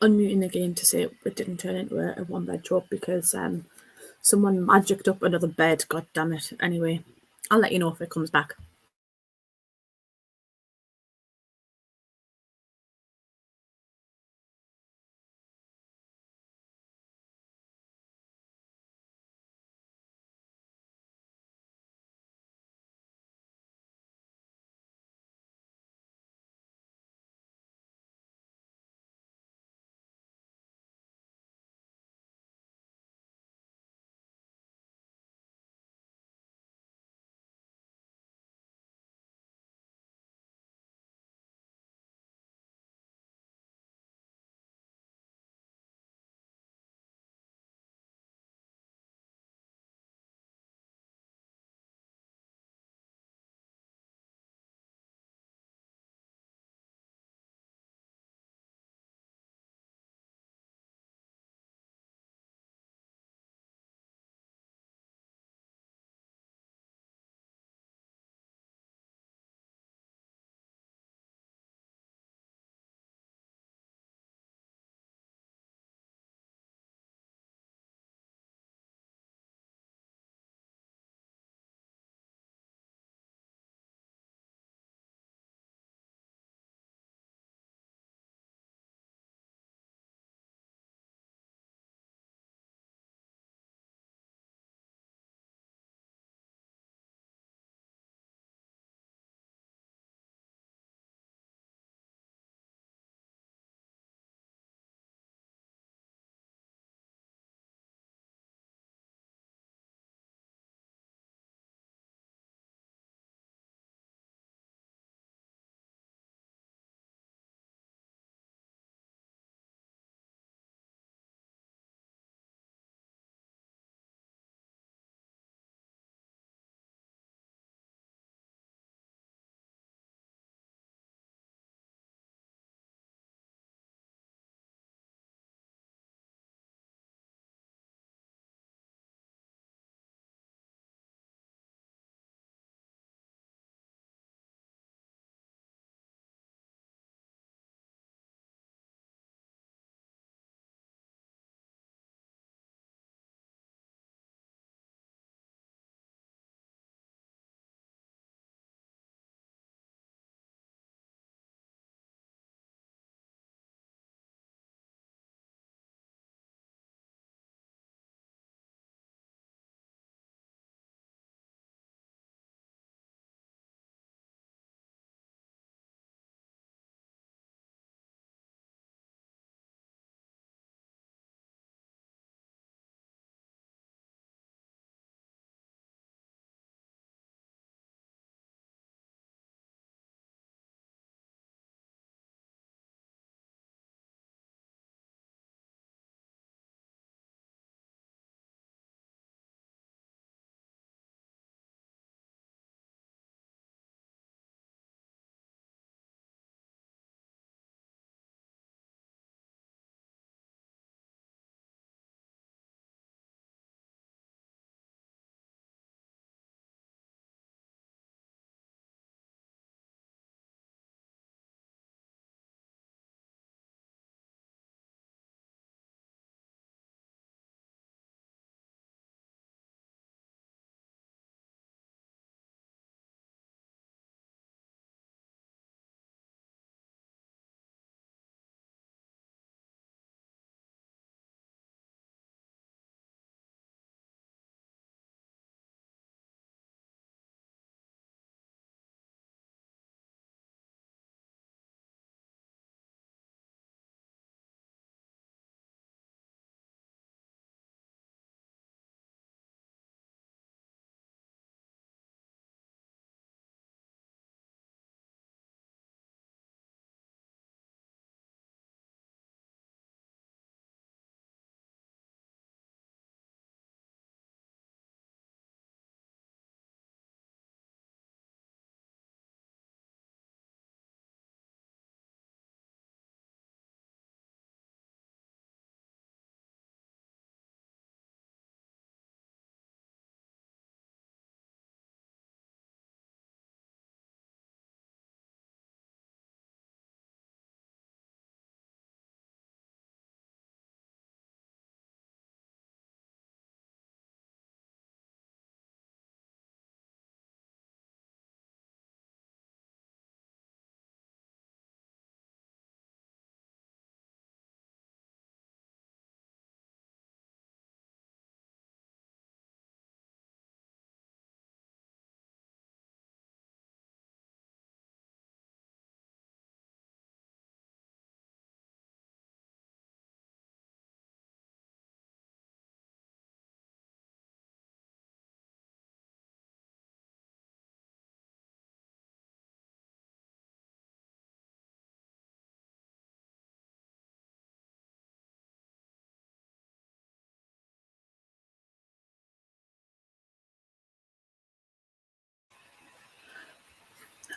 Unmuting again to say it didn't turn into a 1 bed trope because someone magicked up another bed. God damn it. Anyway, I'll let you know if it comes back.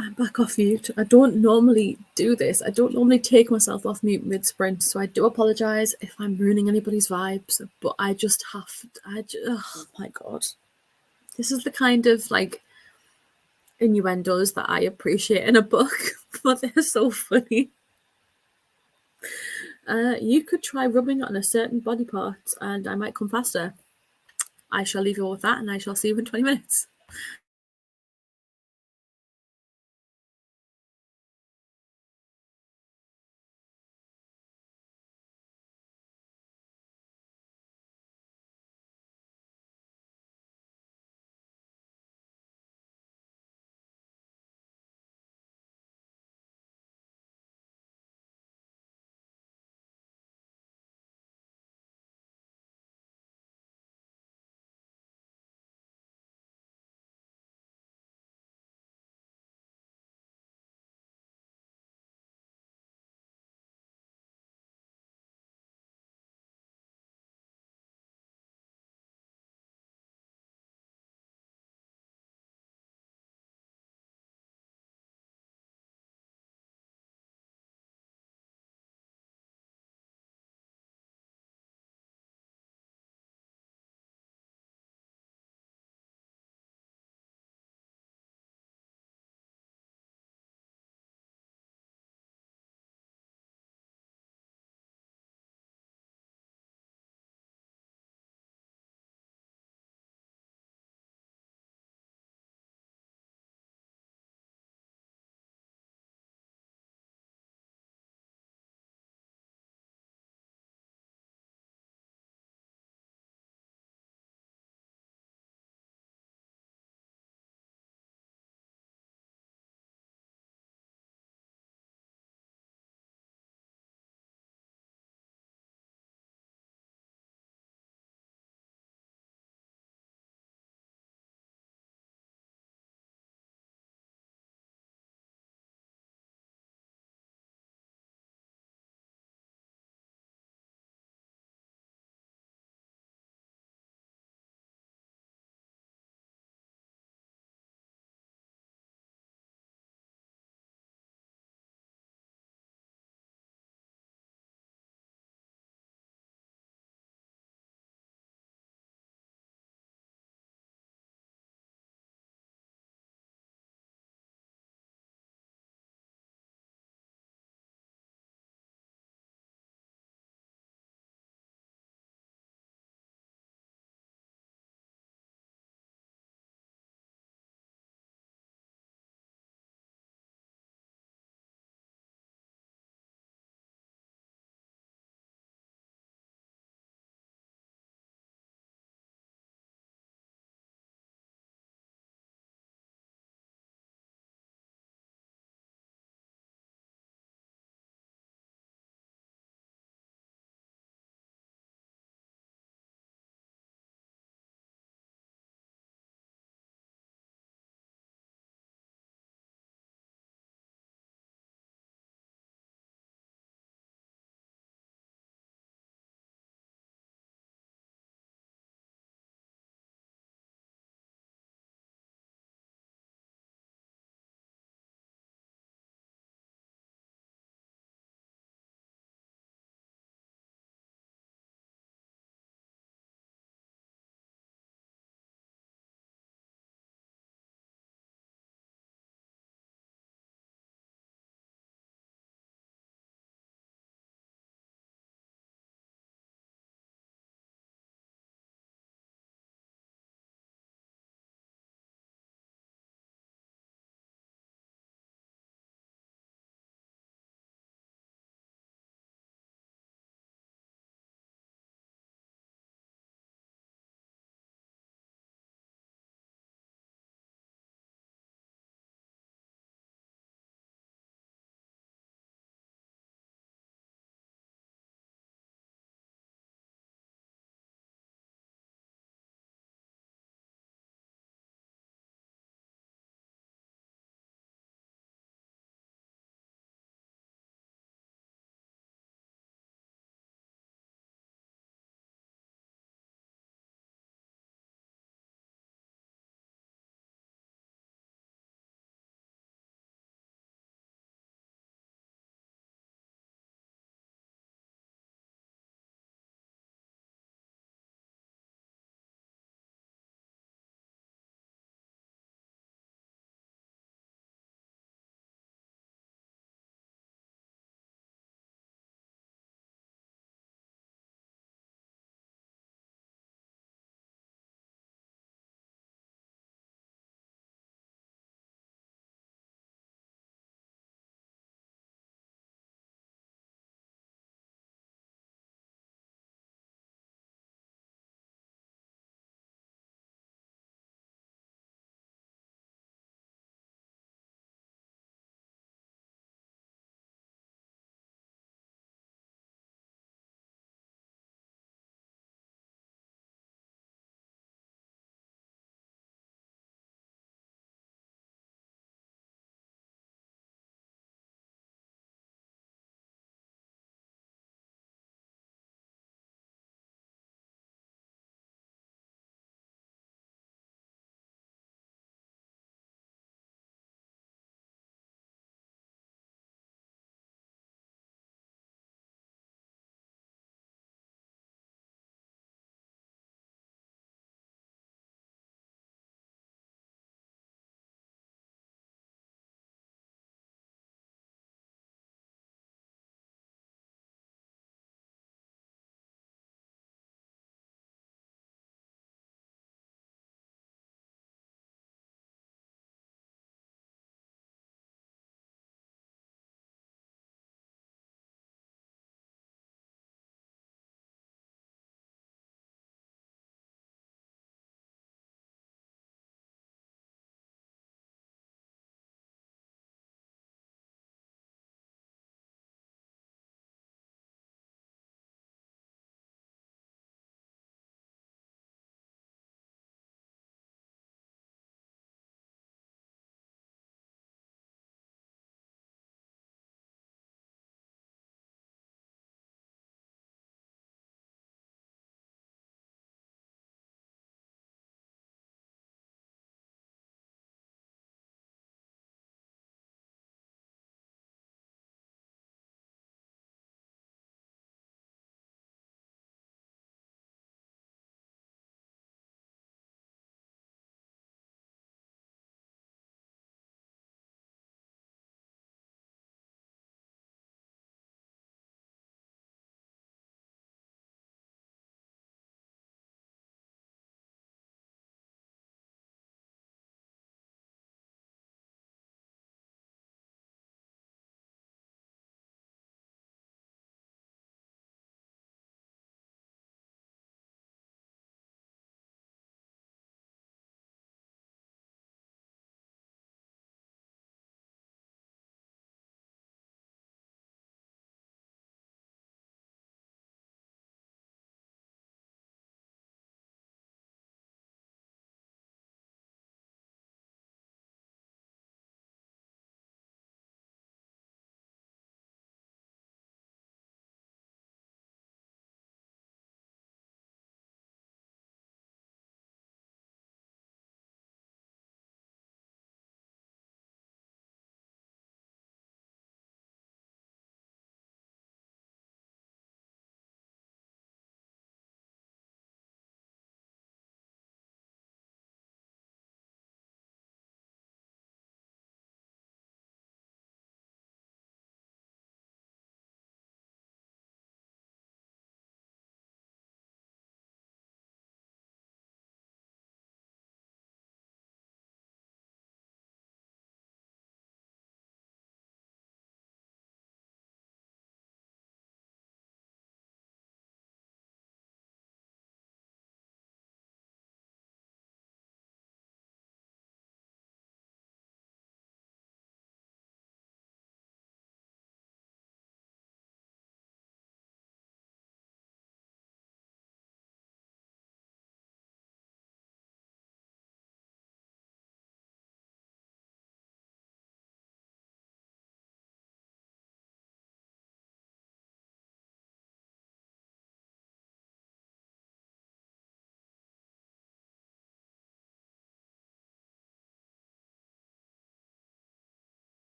I'm back off mute. I don't normally do this. I don't normally take myself off mute mid sprint, so I do apologize if I'm ruining anybody's vibes. But I just have. Oh my god, this is the kind of like innuendos that I appreciate in a book, but they're so funny. You could try rubbing on a certain body part, and I might come faster. I shall leave you all with that, and I shall see you in 20 minutes.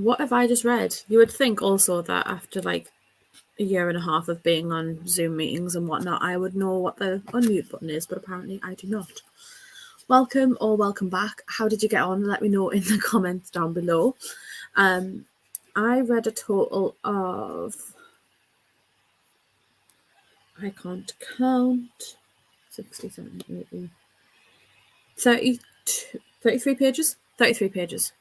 What have I just read? You would think also that after like a year and a half of being on Zoom meetings and whatnot, I would know what the unmute button is, but apparently I do not. Welcome or welcome back. How did you get on? Let me know in the comments down below. I read a total of, I can't count, 60, 70, 80, 33 pages? 33 pages.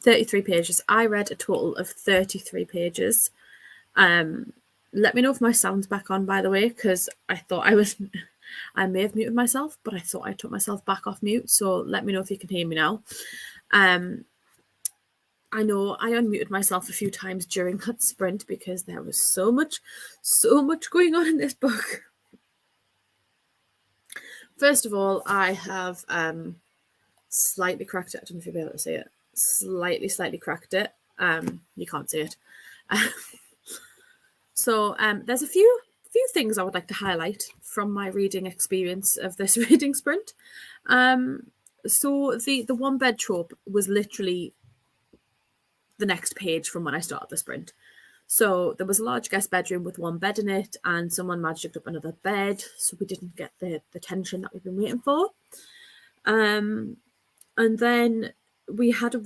33 pages. I read a total of 33 pages. Let me know if my sound's back on, by the way, because I thought I may have muted myself, but I thought I took myself back off mute. So let me know if you can hear me now. I know I unmuted myself a few times during that sprint because there was so much going on in this book. First of all, I have slightly cracked it. I don't know if you'll be able to see it. Slightly cracked it. You can't see it. So there's a few things I would like to highlight from my reading experience of this reading sprint. So the one bed trope was literally the next page from when I started the sprint. So there was a large guest bedroom with one bed in it, and someone magicked up another bed, so we didn't get the tension that we've been waiting for. And then we had a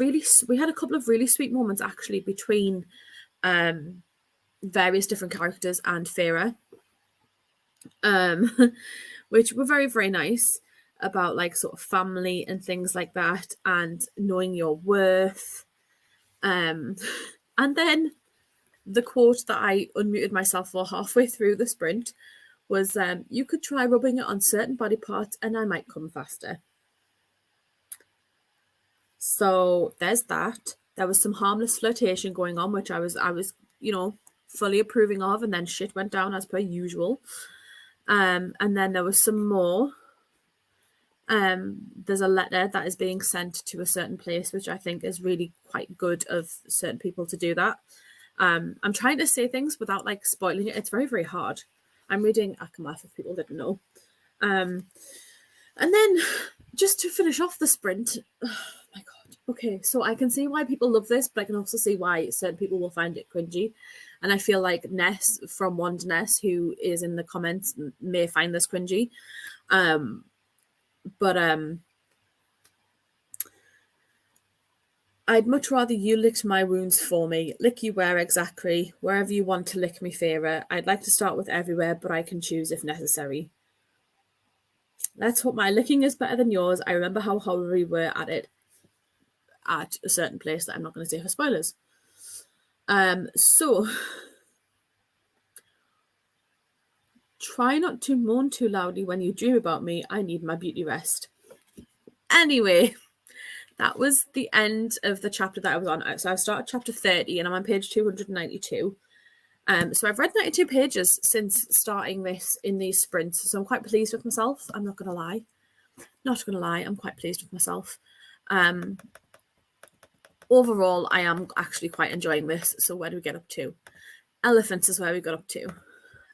couple of really sweet moments actually between various different characters and Feyre, which were very, very nice, about like sort of family and things like that, and knowing your worth. And then the quote that I unmuted myself for halfway through the sprint was, you could try rubbing it on certain body parts and I might come faster. So there's that. There was some harmless flirtation going on, which I was, fully approving of, and then shit went down as per usual. And then there was some more. There's a letter that is being sent to a certain place, which I think is really quite good of certain people to do that. I'm trying to say things without like spoiling it. It's very, very hard. I'm reading ACOMAF if people didn't know. And then just to finish off the sprint, oh my God. Okay, so I can see why people love this, but I can also see why certain people will find it cringy. And I feel like Ness from Wanda Ness, who is in the comments, may find this cringy. But I'd much rather you licked my wounds for me. Lick you where exactly? Wherever you want to lick me, Feyre. I'd like to start with everywhere, but I can choose if necessary. Let's hope my licking is better than yours. I remember how horrible we were at it at a certain place that I'm not going to say for spoilers. So try not to moan too loudly when you dream about me. I need my beauty rest. Anyway, that was the end of the chapter that I was on. So I started chapter 30 and I'm on page 292. So I've read 92 pages since starting this in these sprints. So I'm quite pleased with myself. I'm not going to lie. I'm quite pleased with myself. Overall, I am actually quite enjoying this. So where do we get up to? Elephants is where we got up to.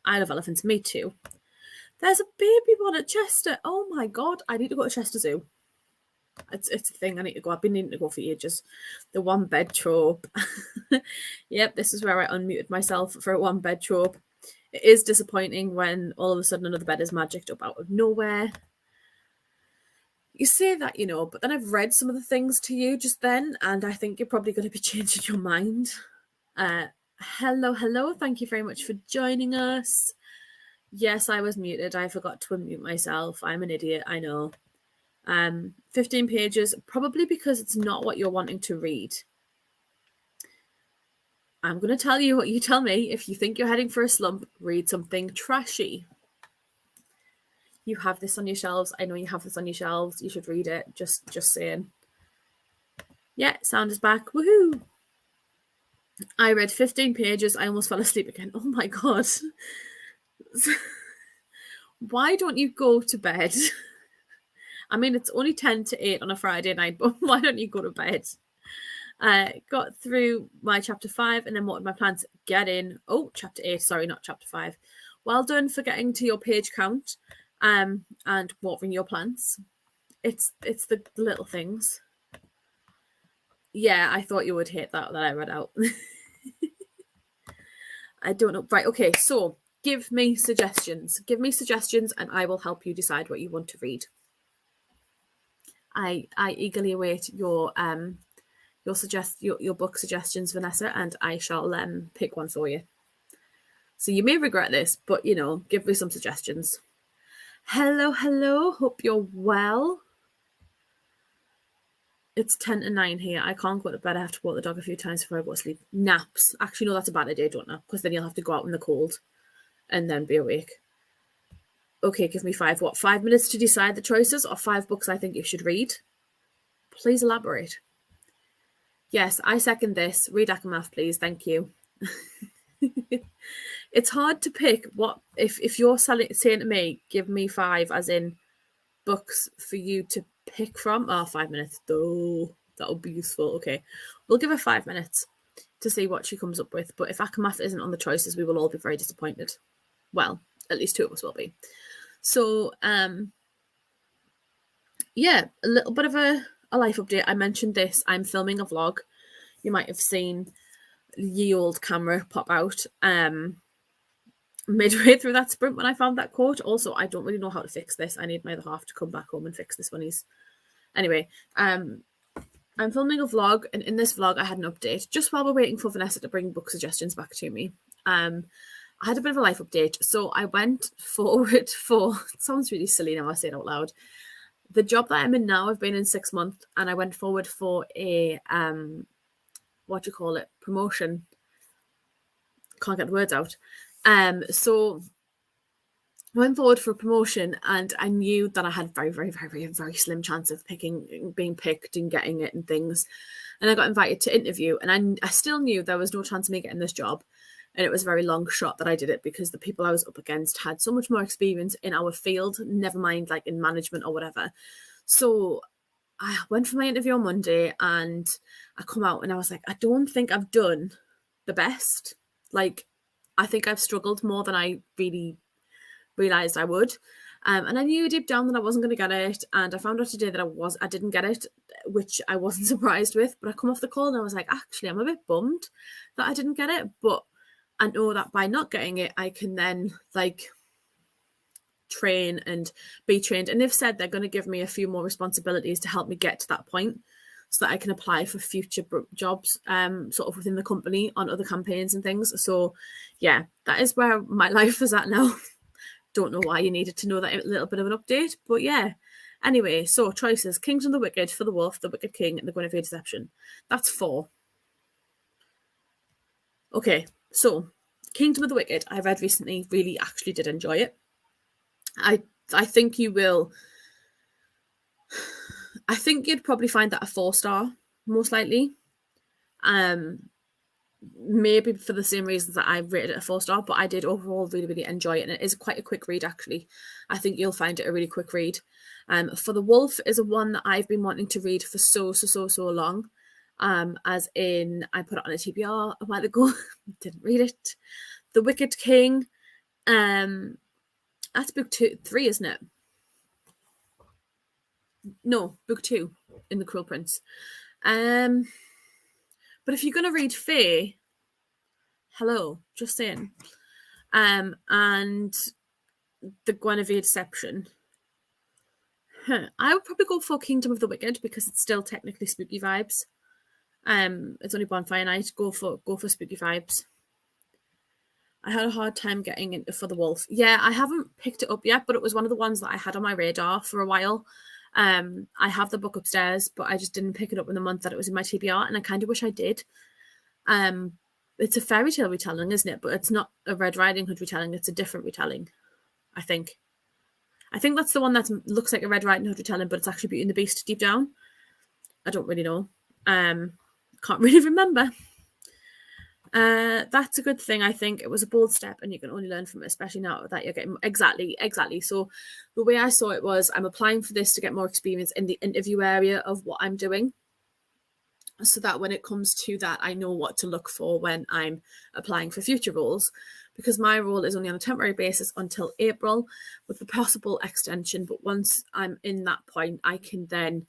I love elephants. Me too. There's a baby one at Chester. Oh my God. I need to go to Chester Zoo. It's a thing I need to go. I've been needing to go for ages. The one bed trope. Yep, this is where I unmuted myself for a one bed trope. It is disappointing when all of a sudden another bed is magicked up out of nowhere. You say that, but then I've read some of the things to you just then, and I think you're probably going to be changing your mind. Hello. Thank you very much for joining us. Yes, I was muted. I forgot to unmute myself. I'm an idiot, I know. 15 pages, probably because it's not what you're wanting to read. I'm going to tell you what you tell me. If you think you're heading for a slump, read something trashy. You have this on your shelves. I know you have this on your shelves. You should read it. Just saying. Yeah, sound is back. Woohoo! I read 15 pages. I almost fell asleep again. Oh my God. Why don't you go to bed? I mean, it's only 10 to 8 on a Friday night, but why don't you go to bed? Got through my chapter 5, and then what are my plans? Get in. Oh, chapter 8. Sorry, not chapter 5. Well done for getting to your page count and watering your plants. It's the little things. Yeah, I thought you would hate that I read out. I don't know. Right, okay, so give me suggestions. Give me suggestions and I will help you decide what you want to read. I eagerly await your book suggestions, Vanessa, and I shall pick one for you. So you may regret this, but give me some suggestions. Hello, hope you're well. It's 10 to 9 here. I can't go to bed. I have to walk the dog a few times before I go to sleep. Naps. Actually, no, that's a bad idea, don't I? Because then you'll have to go out in the cold and then be awake. Okay, give me 5. What, 5 minutes to decide the choices or 5 books I think you should read? Please elaborate. Yes, I second this. Read ACOMAF, please. Thank you. It's hard to pick what if you're saying to me, give me 5 as in books for you to pick from. 5 minutes though, that would be useful. Okay, we'll give her 5 minutes to see what she comes up with, but if ACOMAF isn't on the choices, we will all be very disappointed. Well, at least 2 of us will be. So yeah, a little bit of a life update. I mentioned this. I'm filming a vlog. You might have seen ye old camera pop out midway through that sprint when I found that quote. Also, I don't really know how to fix this. I need my other half to come back home and fix this one. Anyway, I'm filming a vlog, and in this vlog I had an update just while we're waiting for Vanessa to bring book suggestions back to me. I had a bit of a life update. So I went forward for, it sounds really silly now I say it out loud, the job that I'm in now. I've been in 6 months, and I went forward for a promotion. Can't get the words out. So I went forward for a promotion, and I knew that I had very, very, very, very, very slim chance of being picked and getting it and things. And I got invited to interview, and I still knew there was no chance of me getting this job. And it was a very long shot that I did it because the people I was up against had so much more experience in our field, never mind like in management or whatever. So I went for my interview on Monday, and I come out and I was like, I don't think I've done the best. Like, I think I've struggled more than I really realised I would. And I knew deep down that I wasn't going to get it. And I found out today that I didn't get it, which I wasn't surprised with. But I come off the call and I was like, actually, I'm a bit bummed that I didn't get it. But I know that by not getting it, I can then like train and be trained. And they've said they're going to give me a few more responsibilities to help me get to that point so that I can apply for future jobs sort of within the company on other campaigns and things. So yeah, that is where my life is at now. Don't know why you needed to know that little bit of an update, but yeah. Anyway, so choices: Kingdom of the Wicked for the Wolf, The Wicked King, and The Guinevere Deception. That's 4. Okay, so Kingdom of the Wicked, I read recently, really actually did enjoy it. I think you will. I think you'd probably find that a 4-star, most likely. Maybe for the same reasons that I rated it a 4-star, but I did overall really, really enjoy it. And it is quite a quick read, actually. I think you'll find it a really quick read. For the Wolf is a one that I've been wanting to read for so long. As in, I put it on a TBR a while ago, didn't read it. The Wicked King, that's book 3, isn't it? No, book 2 in The Cruel Prince. But if you're going to read Fae, hello, just saying. And The Guinevere Deception. I would probably go for Kingdom of the Wicked because it's still technically spooky vibes. It's only Bonfire Night. Go for spooky vibes. I had a hard time getting into For the Wolf. Yeah, I haven't picked it up yet, but it was one of the ones that I had on my radar for a while. I have the book upstairs, but I just didn't pick it up in the month that it was in my TBR, and I kind of wish I did. It's a fairy tale retelling, isn't it? But it's not a Red Riding Hood retelling. It's a different retelling, I think. I think that's the one that looks like a Red Riding Hood retelling, but it's actually Beauty and the Beast deep down. I don't really know. Can't really remember. That's a good thing. I think it was a bold step, and you can only learn from it, especially now that you're getting exactly. So the way I saw it was, I'm applying for this to get more experience in the interview area of what I'm doing, so that when it comes to that, I know what to look for when I'm applying for future roles, because my role is only on a temporary basis until April with the possible extension. But once I'm in that point, I can then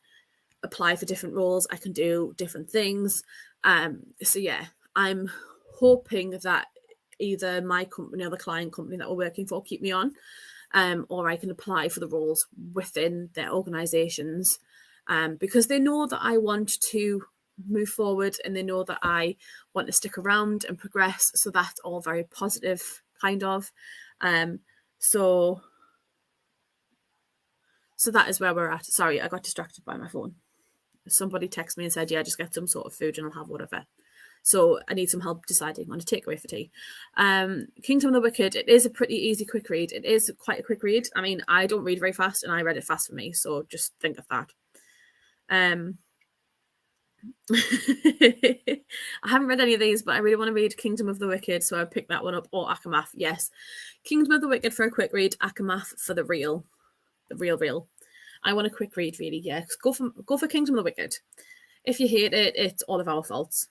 apply for different roles. I can do different things. So yeah, I'm hoping that either my company or the client company that we're working for keep me on, or I can apply for the roles within their organizations, because they know that I want to move forward and they know that I want to stick around and progress. So that's all very positive, kind of. So that is where we're at. Sorry, I got distracted by my phone. Somebody texted me and said, yeah, just get some sort of food and I'll have whatever. So I need some help deciding on a takeaway for tea. Kingdom of the Wicked, it is a pretty easy, quick read. It is quite a quick read. I mean, I don't read very fast and I read it fast for me. So just think of that. I haven't read any of these, but I really want to read Kingdom of the Wicked. So I picked that one up, or ACOMAF. Yes. Kingdom of the Wicked for a quick read, ACOMAF for the real. The real. I want a quick read, really. Yeah, go for Kingdom of the Wicked. If you hate it, it's all of our faults.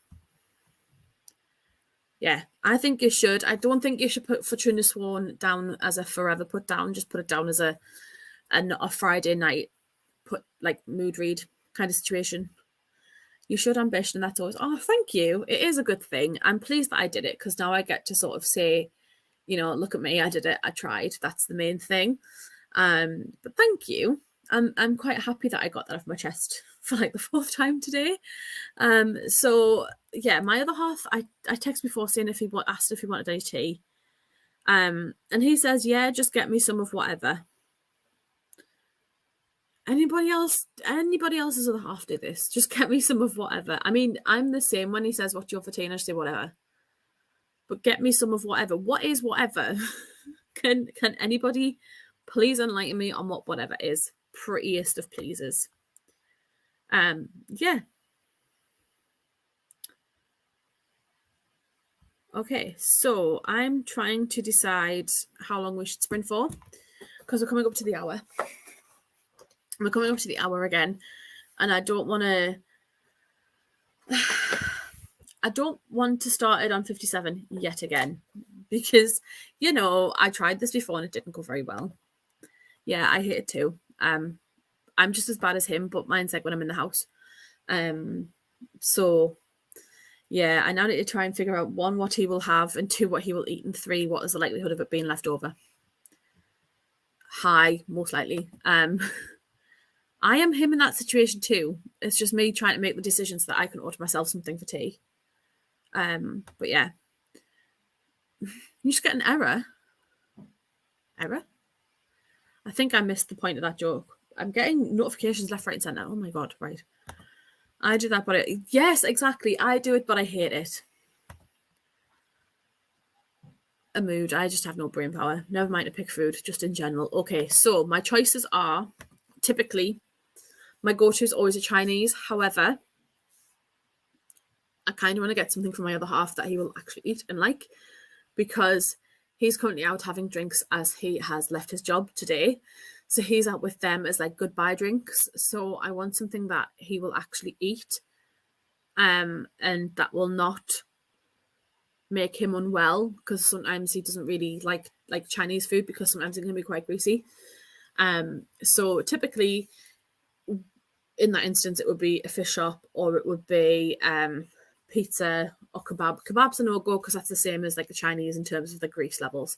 Yeah, I think you should. I don't think you should put Fortuna Sworn down as a forever put down. Just put it down as a Friday night mood read kind of situation. You showed ambition, and that's always, oh, thank you. It is a good thing. I'm pleased that I did it because now I get to sort of say, look at me, I did it, I tried. That's the main thing. But thank you. I'm quite happy that I got that off my chest for the 4th time today. So yeah, my other half, I texted before saying asked if he wanted any tea. And he says, yeah, just get me some of whatever. Anybody else's other half do this? Just get me some of whatever. I mean, I'm the same. When he says, what do you want for tea? And I say whatever. But get me some of whatever. What is whatever? Can anybody please enlighten me on what whatever is? Prettiest of pleases. Yeah. Okay, so I'm trying to decide how long we should sprint for because we're coming up to the hour. We're coming up to the hour again, and I don't want to start it on 57 yet again because, I tried this before and it didn't go very well. Yeah, I hate it too. I'm just as bad as him, but mine's when I'm in the house. So yeah, I now need to try and figure out 1, what he will have, and 2, what he will eat, and 3, what is the likelihood of it being left over? High, most likely. I am him in that situation too. It's just me trying to make the decision so that I can order myself something for tea. But yeah. You just get an error. Error? I think I missed the point of that joke. I'm getting notifications left, right, and centre. Oh my God, right. I do that, but yes, exactly. I do it, but I hate it. A mood. I just have no brain power. Never mind to pick food, just in general. Okay, so my choices are typically my go-to is always a Chinese. However, I kind of want to get something from my other half that he will actually eat and like because he's currently out having drinks as he has left his job today. So he's out with them as goodbye drinks. So I want something that he will actually eat, and that will not make him unwell because sometimes he doesn't really like Chinese food because sometimes it can be quite greasy. So typically in that instance it would be a fish shop or it would be pizza or kebab. Kebab's a no-go because that's the same as the Chinese in terms of the grease levels.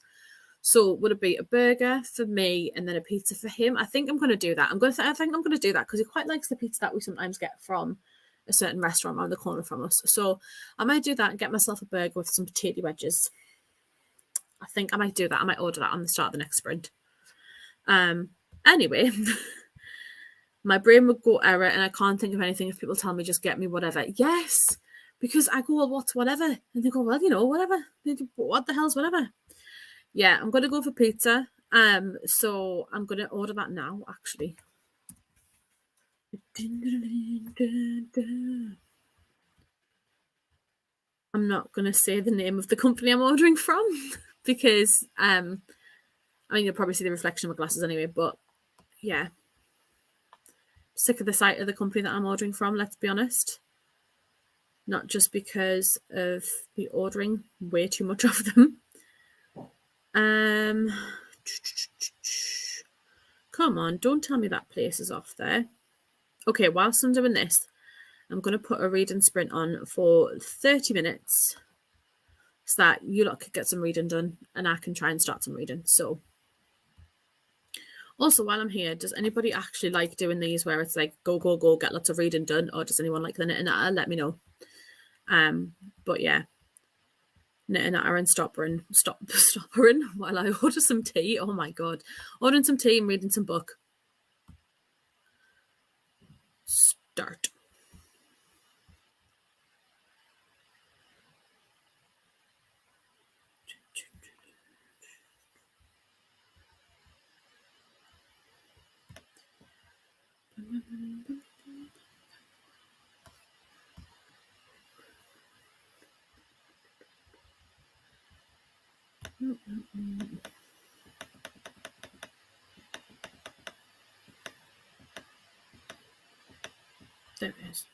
So would it be a burger for me and then a pizza for him? I think I'm going to do that. I think I'm going to do that because he quite likes the pizza that we sometimes get from a certain restaurant around the corner from us. So I might do that and get myself a burger with some potato wedges. I think I might do that. I might order that on the start of the next sprint. Anyway, my brain would go error and I can't think of anything if people tell me just get me whatever. Yes, because I go, well, what's whatever? And they go, well, whatever. What the hell's whatever? Yeah, I'm going to go for pizza. So I'm going to order that now, actually. I'm not going to say the name of the company I'm ordering from because, you'll probably see the reflection of my glasses anyway, but yeah. Sick of the sight of the company that I'm ordering from, let's be honest. Not just because of me ordering way too much of them. Come on, don't tell me that place is off there. Okay, whilst I'm doing this, I'm going to put a reading sprint on for 30 minutes so that you lot could get some reading done and I can try and start some reading. So, also, while I'm here, does anybody actually like doing these where it's like go, go, go, get lots of reading done? Or does anyone like the knit and natter? Let me know. But yeah, knit and natter and stoppering while I order some tea. Oh my god. Ordering some tea and reading some book. Start. There it is.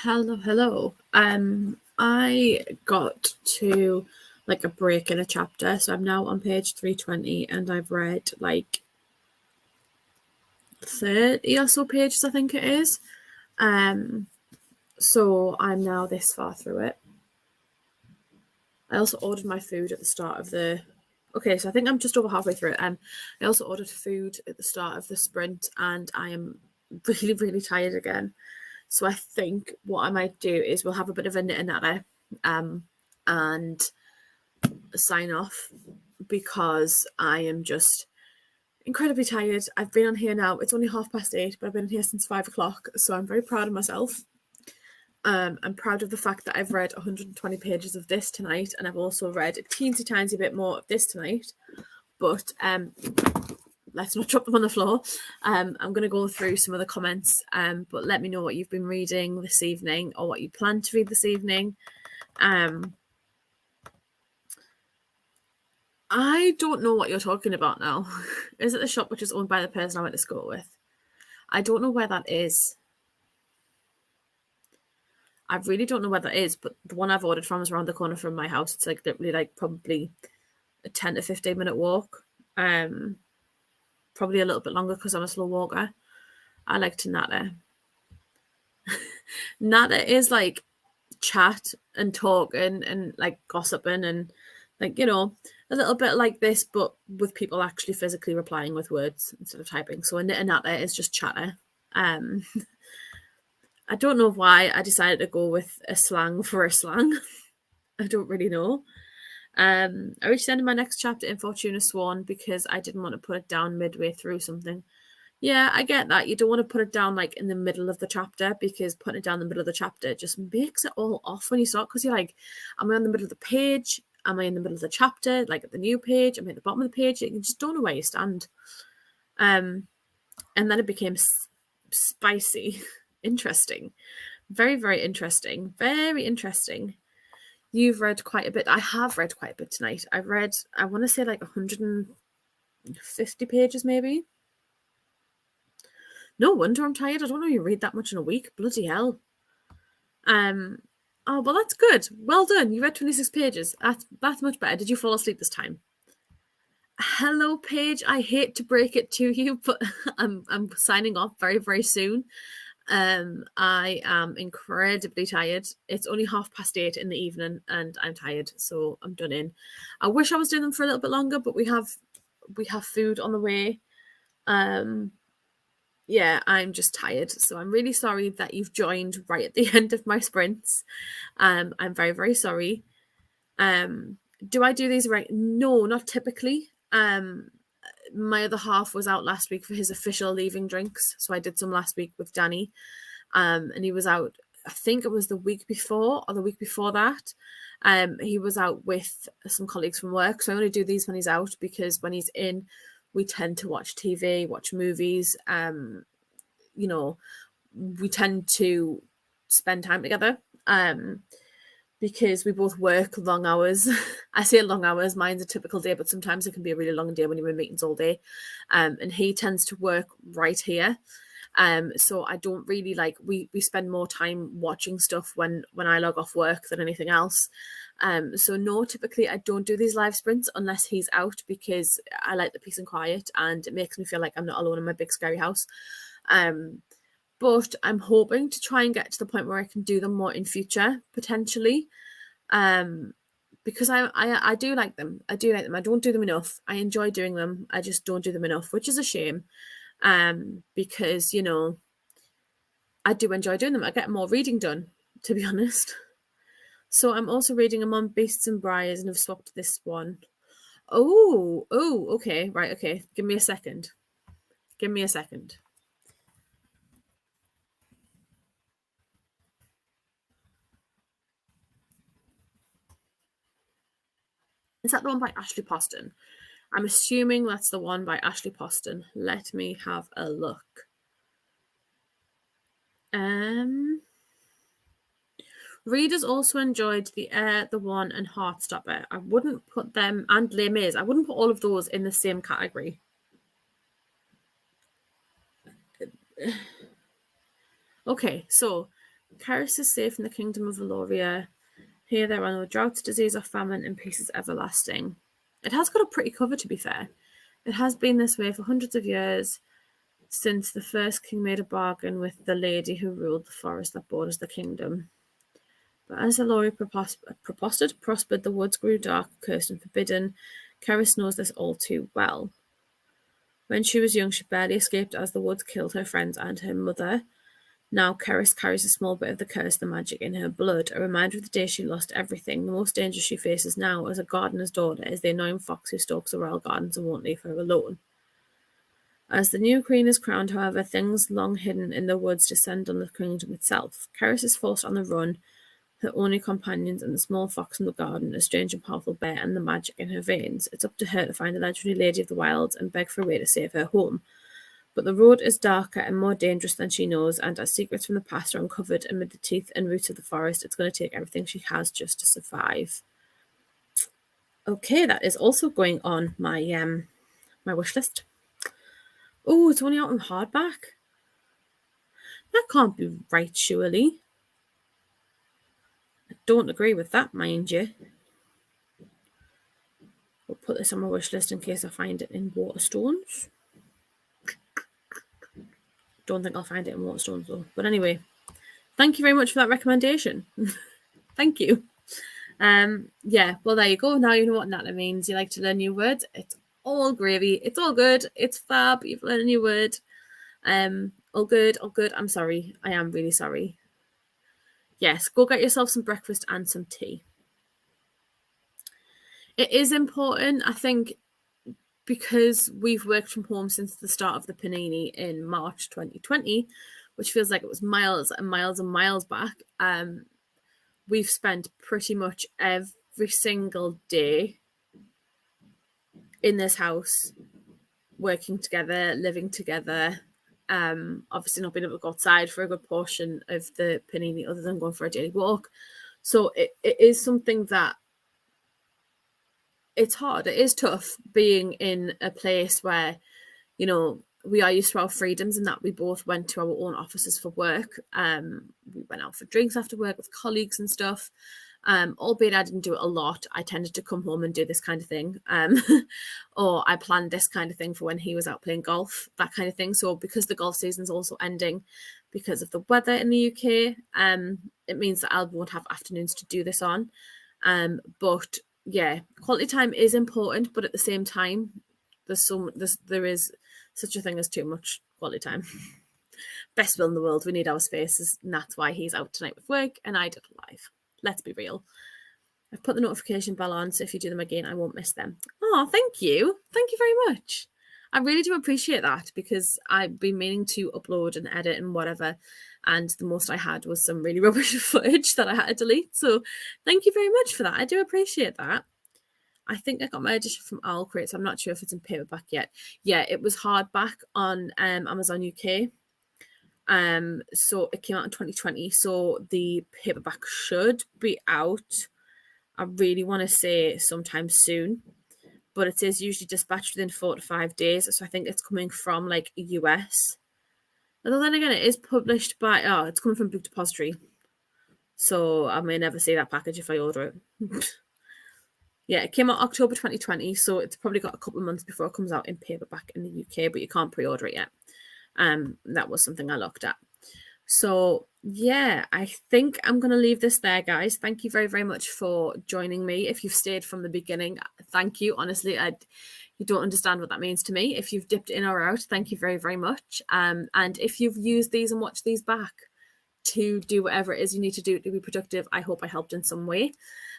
Hello. I got to like a break in a chapter, so I'm now on page 320, and I've read like 30 or so pages, I think it is. So I'm now this far through it. I also ordered my food at the start of the. Okay, so I think I'm just over halfway through it. I also ordered food at the start of the sprint, and I am really, really tired again. So I think what I might do is we'll have a bit of a knit and natter, and sign off because I am just incredibly tired. I've been on here now. It's only 8:30, but I've been on here since 5 o'clock. So I'm very proud of myself. I'm proud of the fact that I've read 120 pages of this tonight, and I've also read a teensy tiny bit more of this tonight. But let's not drop them on the floor. I'm going to go through some of the comments, but let me know what you've been reading this evening or what you plan to read this evening. I don't know what you're talking about now. Is it the shop which is owned by the person I went to school with? I don't know where that is. I really don't know where that is, but the one I've ordered from is around the corner from my house. It's like literally like probably a 10 to 15 minute walk. Probably a little bit longer because I'm a slow walker. I like to natter. Natter is like chat and talking and like gossiping and like, you know, a little bit like this, but with people actually physically replying with words instead of typing. So a knit and natter is just chatter. I don't know why I decided to go with a slang for a slang. I don't really know. I reached the end of my next chapter in Fortuna Swan because I didn't want to put it down midway through something. Yeah, I get that. You don't want to put it down like in the middle of the chapter because putting it down in the middle of the chapter just makes it all off when you start because you're like, am I in the middle of the page? Am I in the middle of the chapter? Like at the new page? Am I at the bottom of the page? You just don't know where you stand. And then it became spicy. Interesting. Very, very interesting. Very interesting. You've read quite a bit. I have read quite a bit tonight. I want to say like 150 pages maybe. No wonder I'm tired. I don't know you read that much in a week. Bloody hell. Oh, well, that's good. Well done. You read 26 pages. That's much better. Did you fall asleep this time? Hello, Paige. I hate to break it to you, but I'm signing off very, very soon. I am incredibly tired. It's only 8:30 in the evening and I'm tired, so I'm done in. I wish I was doing them for a little bit longer, but we have food on the way. Yeah, I'm just tired, so I'm really sorry that you've joined right at the end of my sprints. I'm very, very sorry. Do I do these right? No, not typically. My other half was out last week for his official leaving drinks, so I did some last week with Danny, and he was out. I think it was the week before or the week before that. He was out with some colleagues from work, so I only do these when he's out because when he's in, we tend to watch TV, watch movies. You know, we tend to spend time together. Because we both work long hours. I say long hours, mine's a typical day, but sometimes it can be a really long day when you're in meetings all day. And he tends to work right here. So I don't really like, we spend more time watching stuff when I log off work than anything else. So no, typically I don't do these live sprints unless he's out because I like the peace and quiet and it makes me feel like I'm not alone in my big scary house. But I'm hoping to try and get to the point where I can do them more in future, potentially. Because I do like them. I do like them. I don't do them enough. I enjoy doing them. I just don't do them enough, which is a shame. Because, you know, I do enjoy doing them. I get more reading done, to be honest. So I'm also reading Among Beasts and Briars and I've swapped this one. Oh, okay. Right, okay. Give me a second. Is that the one by Ashley Poston? I'm assuming that's the one by Ashley Poston. Let me have a look. Readers also enjoyed The Air, The One, and Heartstopper. I wouldn't put them, and Les Mis, I wouldn't put all of those in the same category. Okay, so Caris is safe in the kingdom of Valoria. Here there are no droughts, disease, or famine, and peace is everlasting. It has got a pretty cover, to be fair. It has been this way for hundreds of years, since the first king made a bargain with the lady who ruled the forest that borders the kingdom. But as Valoria prospered, the woods grew dark, cursed, and forbidden. Caris knows this all too well. When she was young, she barely escaped as the woods killed her friends and her mother. Now Caris carries a small bit of the curse, the magic, in her blood, a reminder of the day she lost everything. The most danger she faces now as a gardener's daughter is the annoying fox who stalks the royal gardens and won't leave her alone. As the new queen is crowned, however, things long hidden in the woods descend on the kingdom itself. Caris is forced on the run, her only companions and the small fox in the garden, a strange and powerful bear, and the magic in her veins. It's up to her to find the legendary Lady of the Wilds and beg for a way to save her home. But the road is darker and more dangerous than she knows, and as secrets from the past are uncovered amid the teeth and roots of the forest, it's going to take everything she has just to survive. Okay, that is also going on my my wish list. Oh, it's only out in hardback. That can't be right, surely. I don't agree with that, mind you. We'll put this on my wish list in case I find it in Waterstones. Don't think I'll find it in Waterstones though. But anyway, thank you very much for that recommendation. Thank you. Yeah, well, there you go. Now you know what Natalie means. You like to learn new words. It's all gravy. It's all good. It's fab. You've learned a new word. All good. All good. I'm sorry. I am really sorry. Yes, go get yourself some breakfast and some tea. It is important, I think, because we've worked from home since the start of the Panini in March 2020, which feels like it was miles and miles and miles back. We've spent pretty much every single day in this house working together, living together. Obviously not being able to go outside for a good portion of the Panini other than going for a daily walk. So it is something that it's hard. It is tough being in a place where, you know, we are used to our freedoms and that we both went to our own offices for work. We went out for drinks after work with colleagues and stuff. Albeit I didn't do it a lot. I tended to come home and do this kind of thing. Or I planned this kind of thing for when he was out playing golf, that kind of thing. So because the golf season's also ending because of the weather in the UK, it means that I won't have afternoons to do this on. But yeah, quality time is important, but at the same time, there is such a thing as too much quality time. Best will in the world. We need our spaces, and that's why he's out tonight with work, and I did live. Let's be real. I've put the notification bell on, so if you do them again, I won't miss them. Oh, thank you. Thank you very much. I really do appreciate that because I've been meaning to upload and edit and whatever, and the most I had was some really rubbish footage that I had to delete. So thank you very much for that. I do appreciate that. I think I got my edition from Owl Crate, so I'm not sure if it's in paperback yet. Yeah, it was hardback on Amazon UK. So it came out in 2020. So the paperback should be out. I really want to say sometime soon, but it says usually dispatched within 4 to 5 days. So I think it's coming from like US. Although then again, it is published by, it's coming from Book Depository. So I may never see that package if I order it. Yeah, it came out October 2020, so it's probably got a couple of months before it comes out in paperback in the UK, but you can't pre-order it yet. That was something I looked at. So yeah, I think I'm going to leave this there, guys. Thank you very, very much for joining me. If you've stayed from the beginning, thank you. Honestly, you don't understand what that means to me. If you've dipped in or out, thank you very, very much. And if you've used these and watched these back to do whatever it is you need to do to be productive, I hope I helped in some way.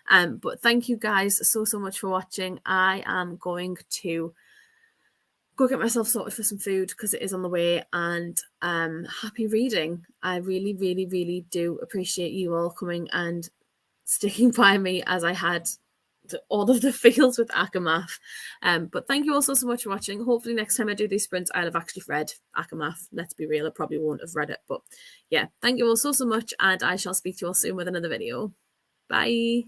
But thank you guys so much for watching. I am going to go get myself sorted for some food because it is on the way, and happy reading. I really, really, really do appreciate you all coming and sticking by me as I had all of the feels with ACOMAF. But thank you all so much for watching. Hopefully next time I do these sprints, I'll have actually read ACOMAF. Let's be real, I probably won't have read it. But yeah, thank you all so much, and I shall speak to you all soon with another video. Bye.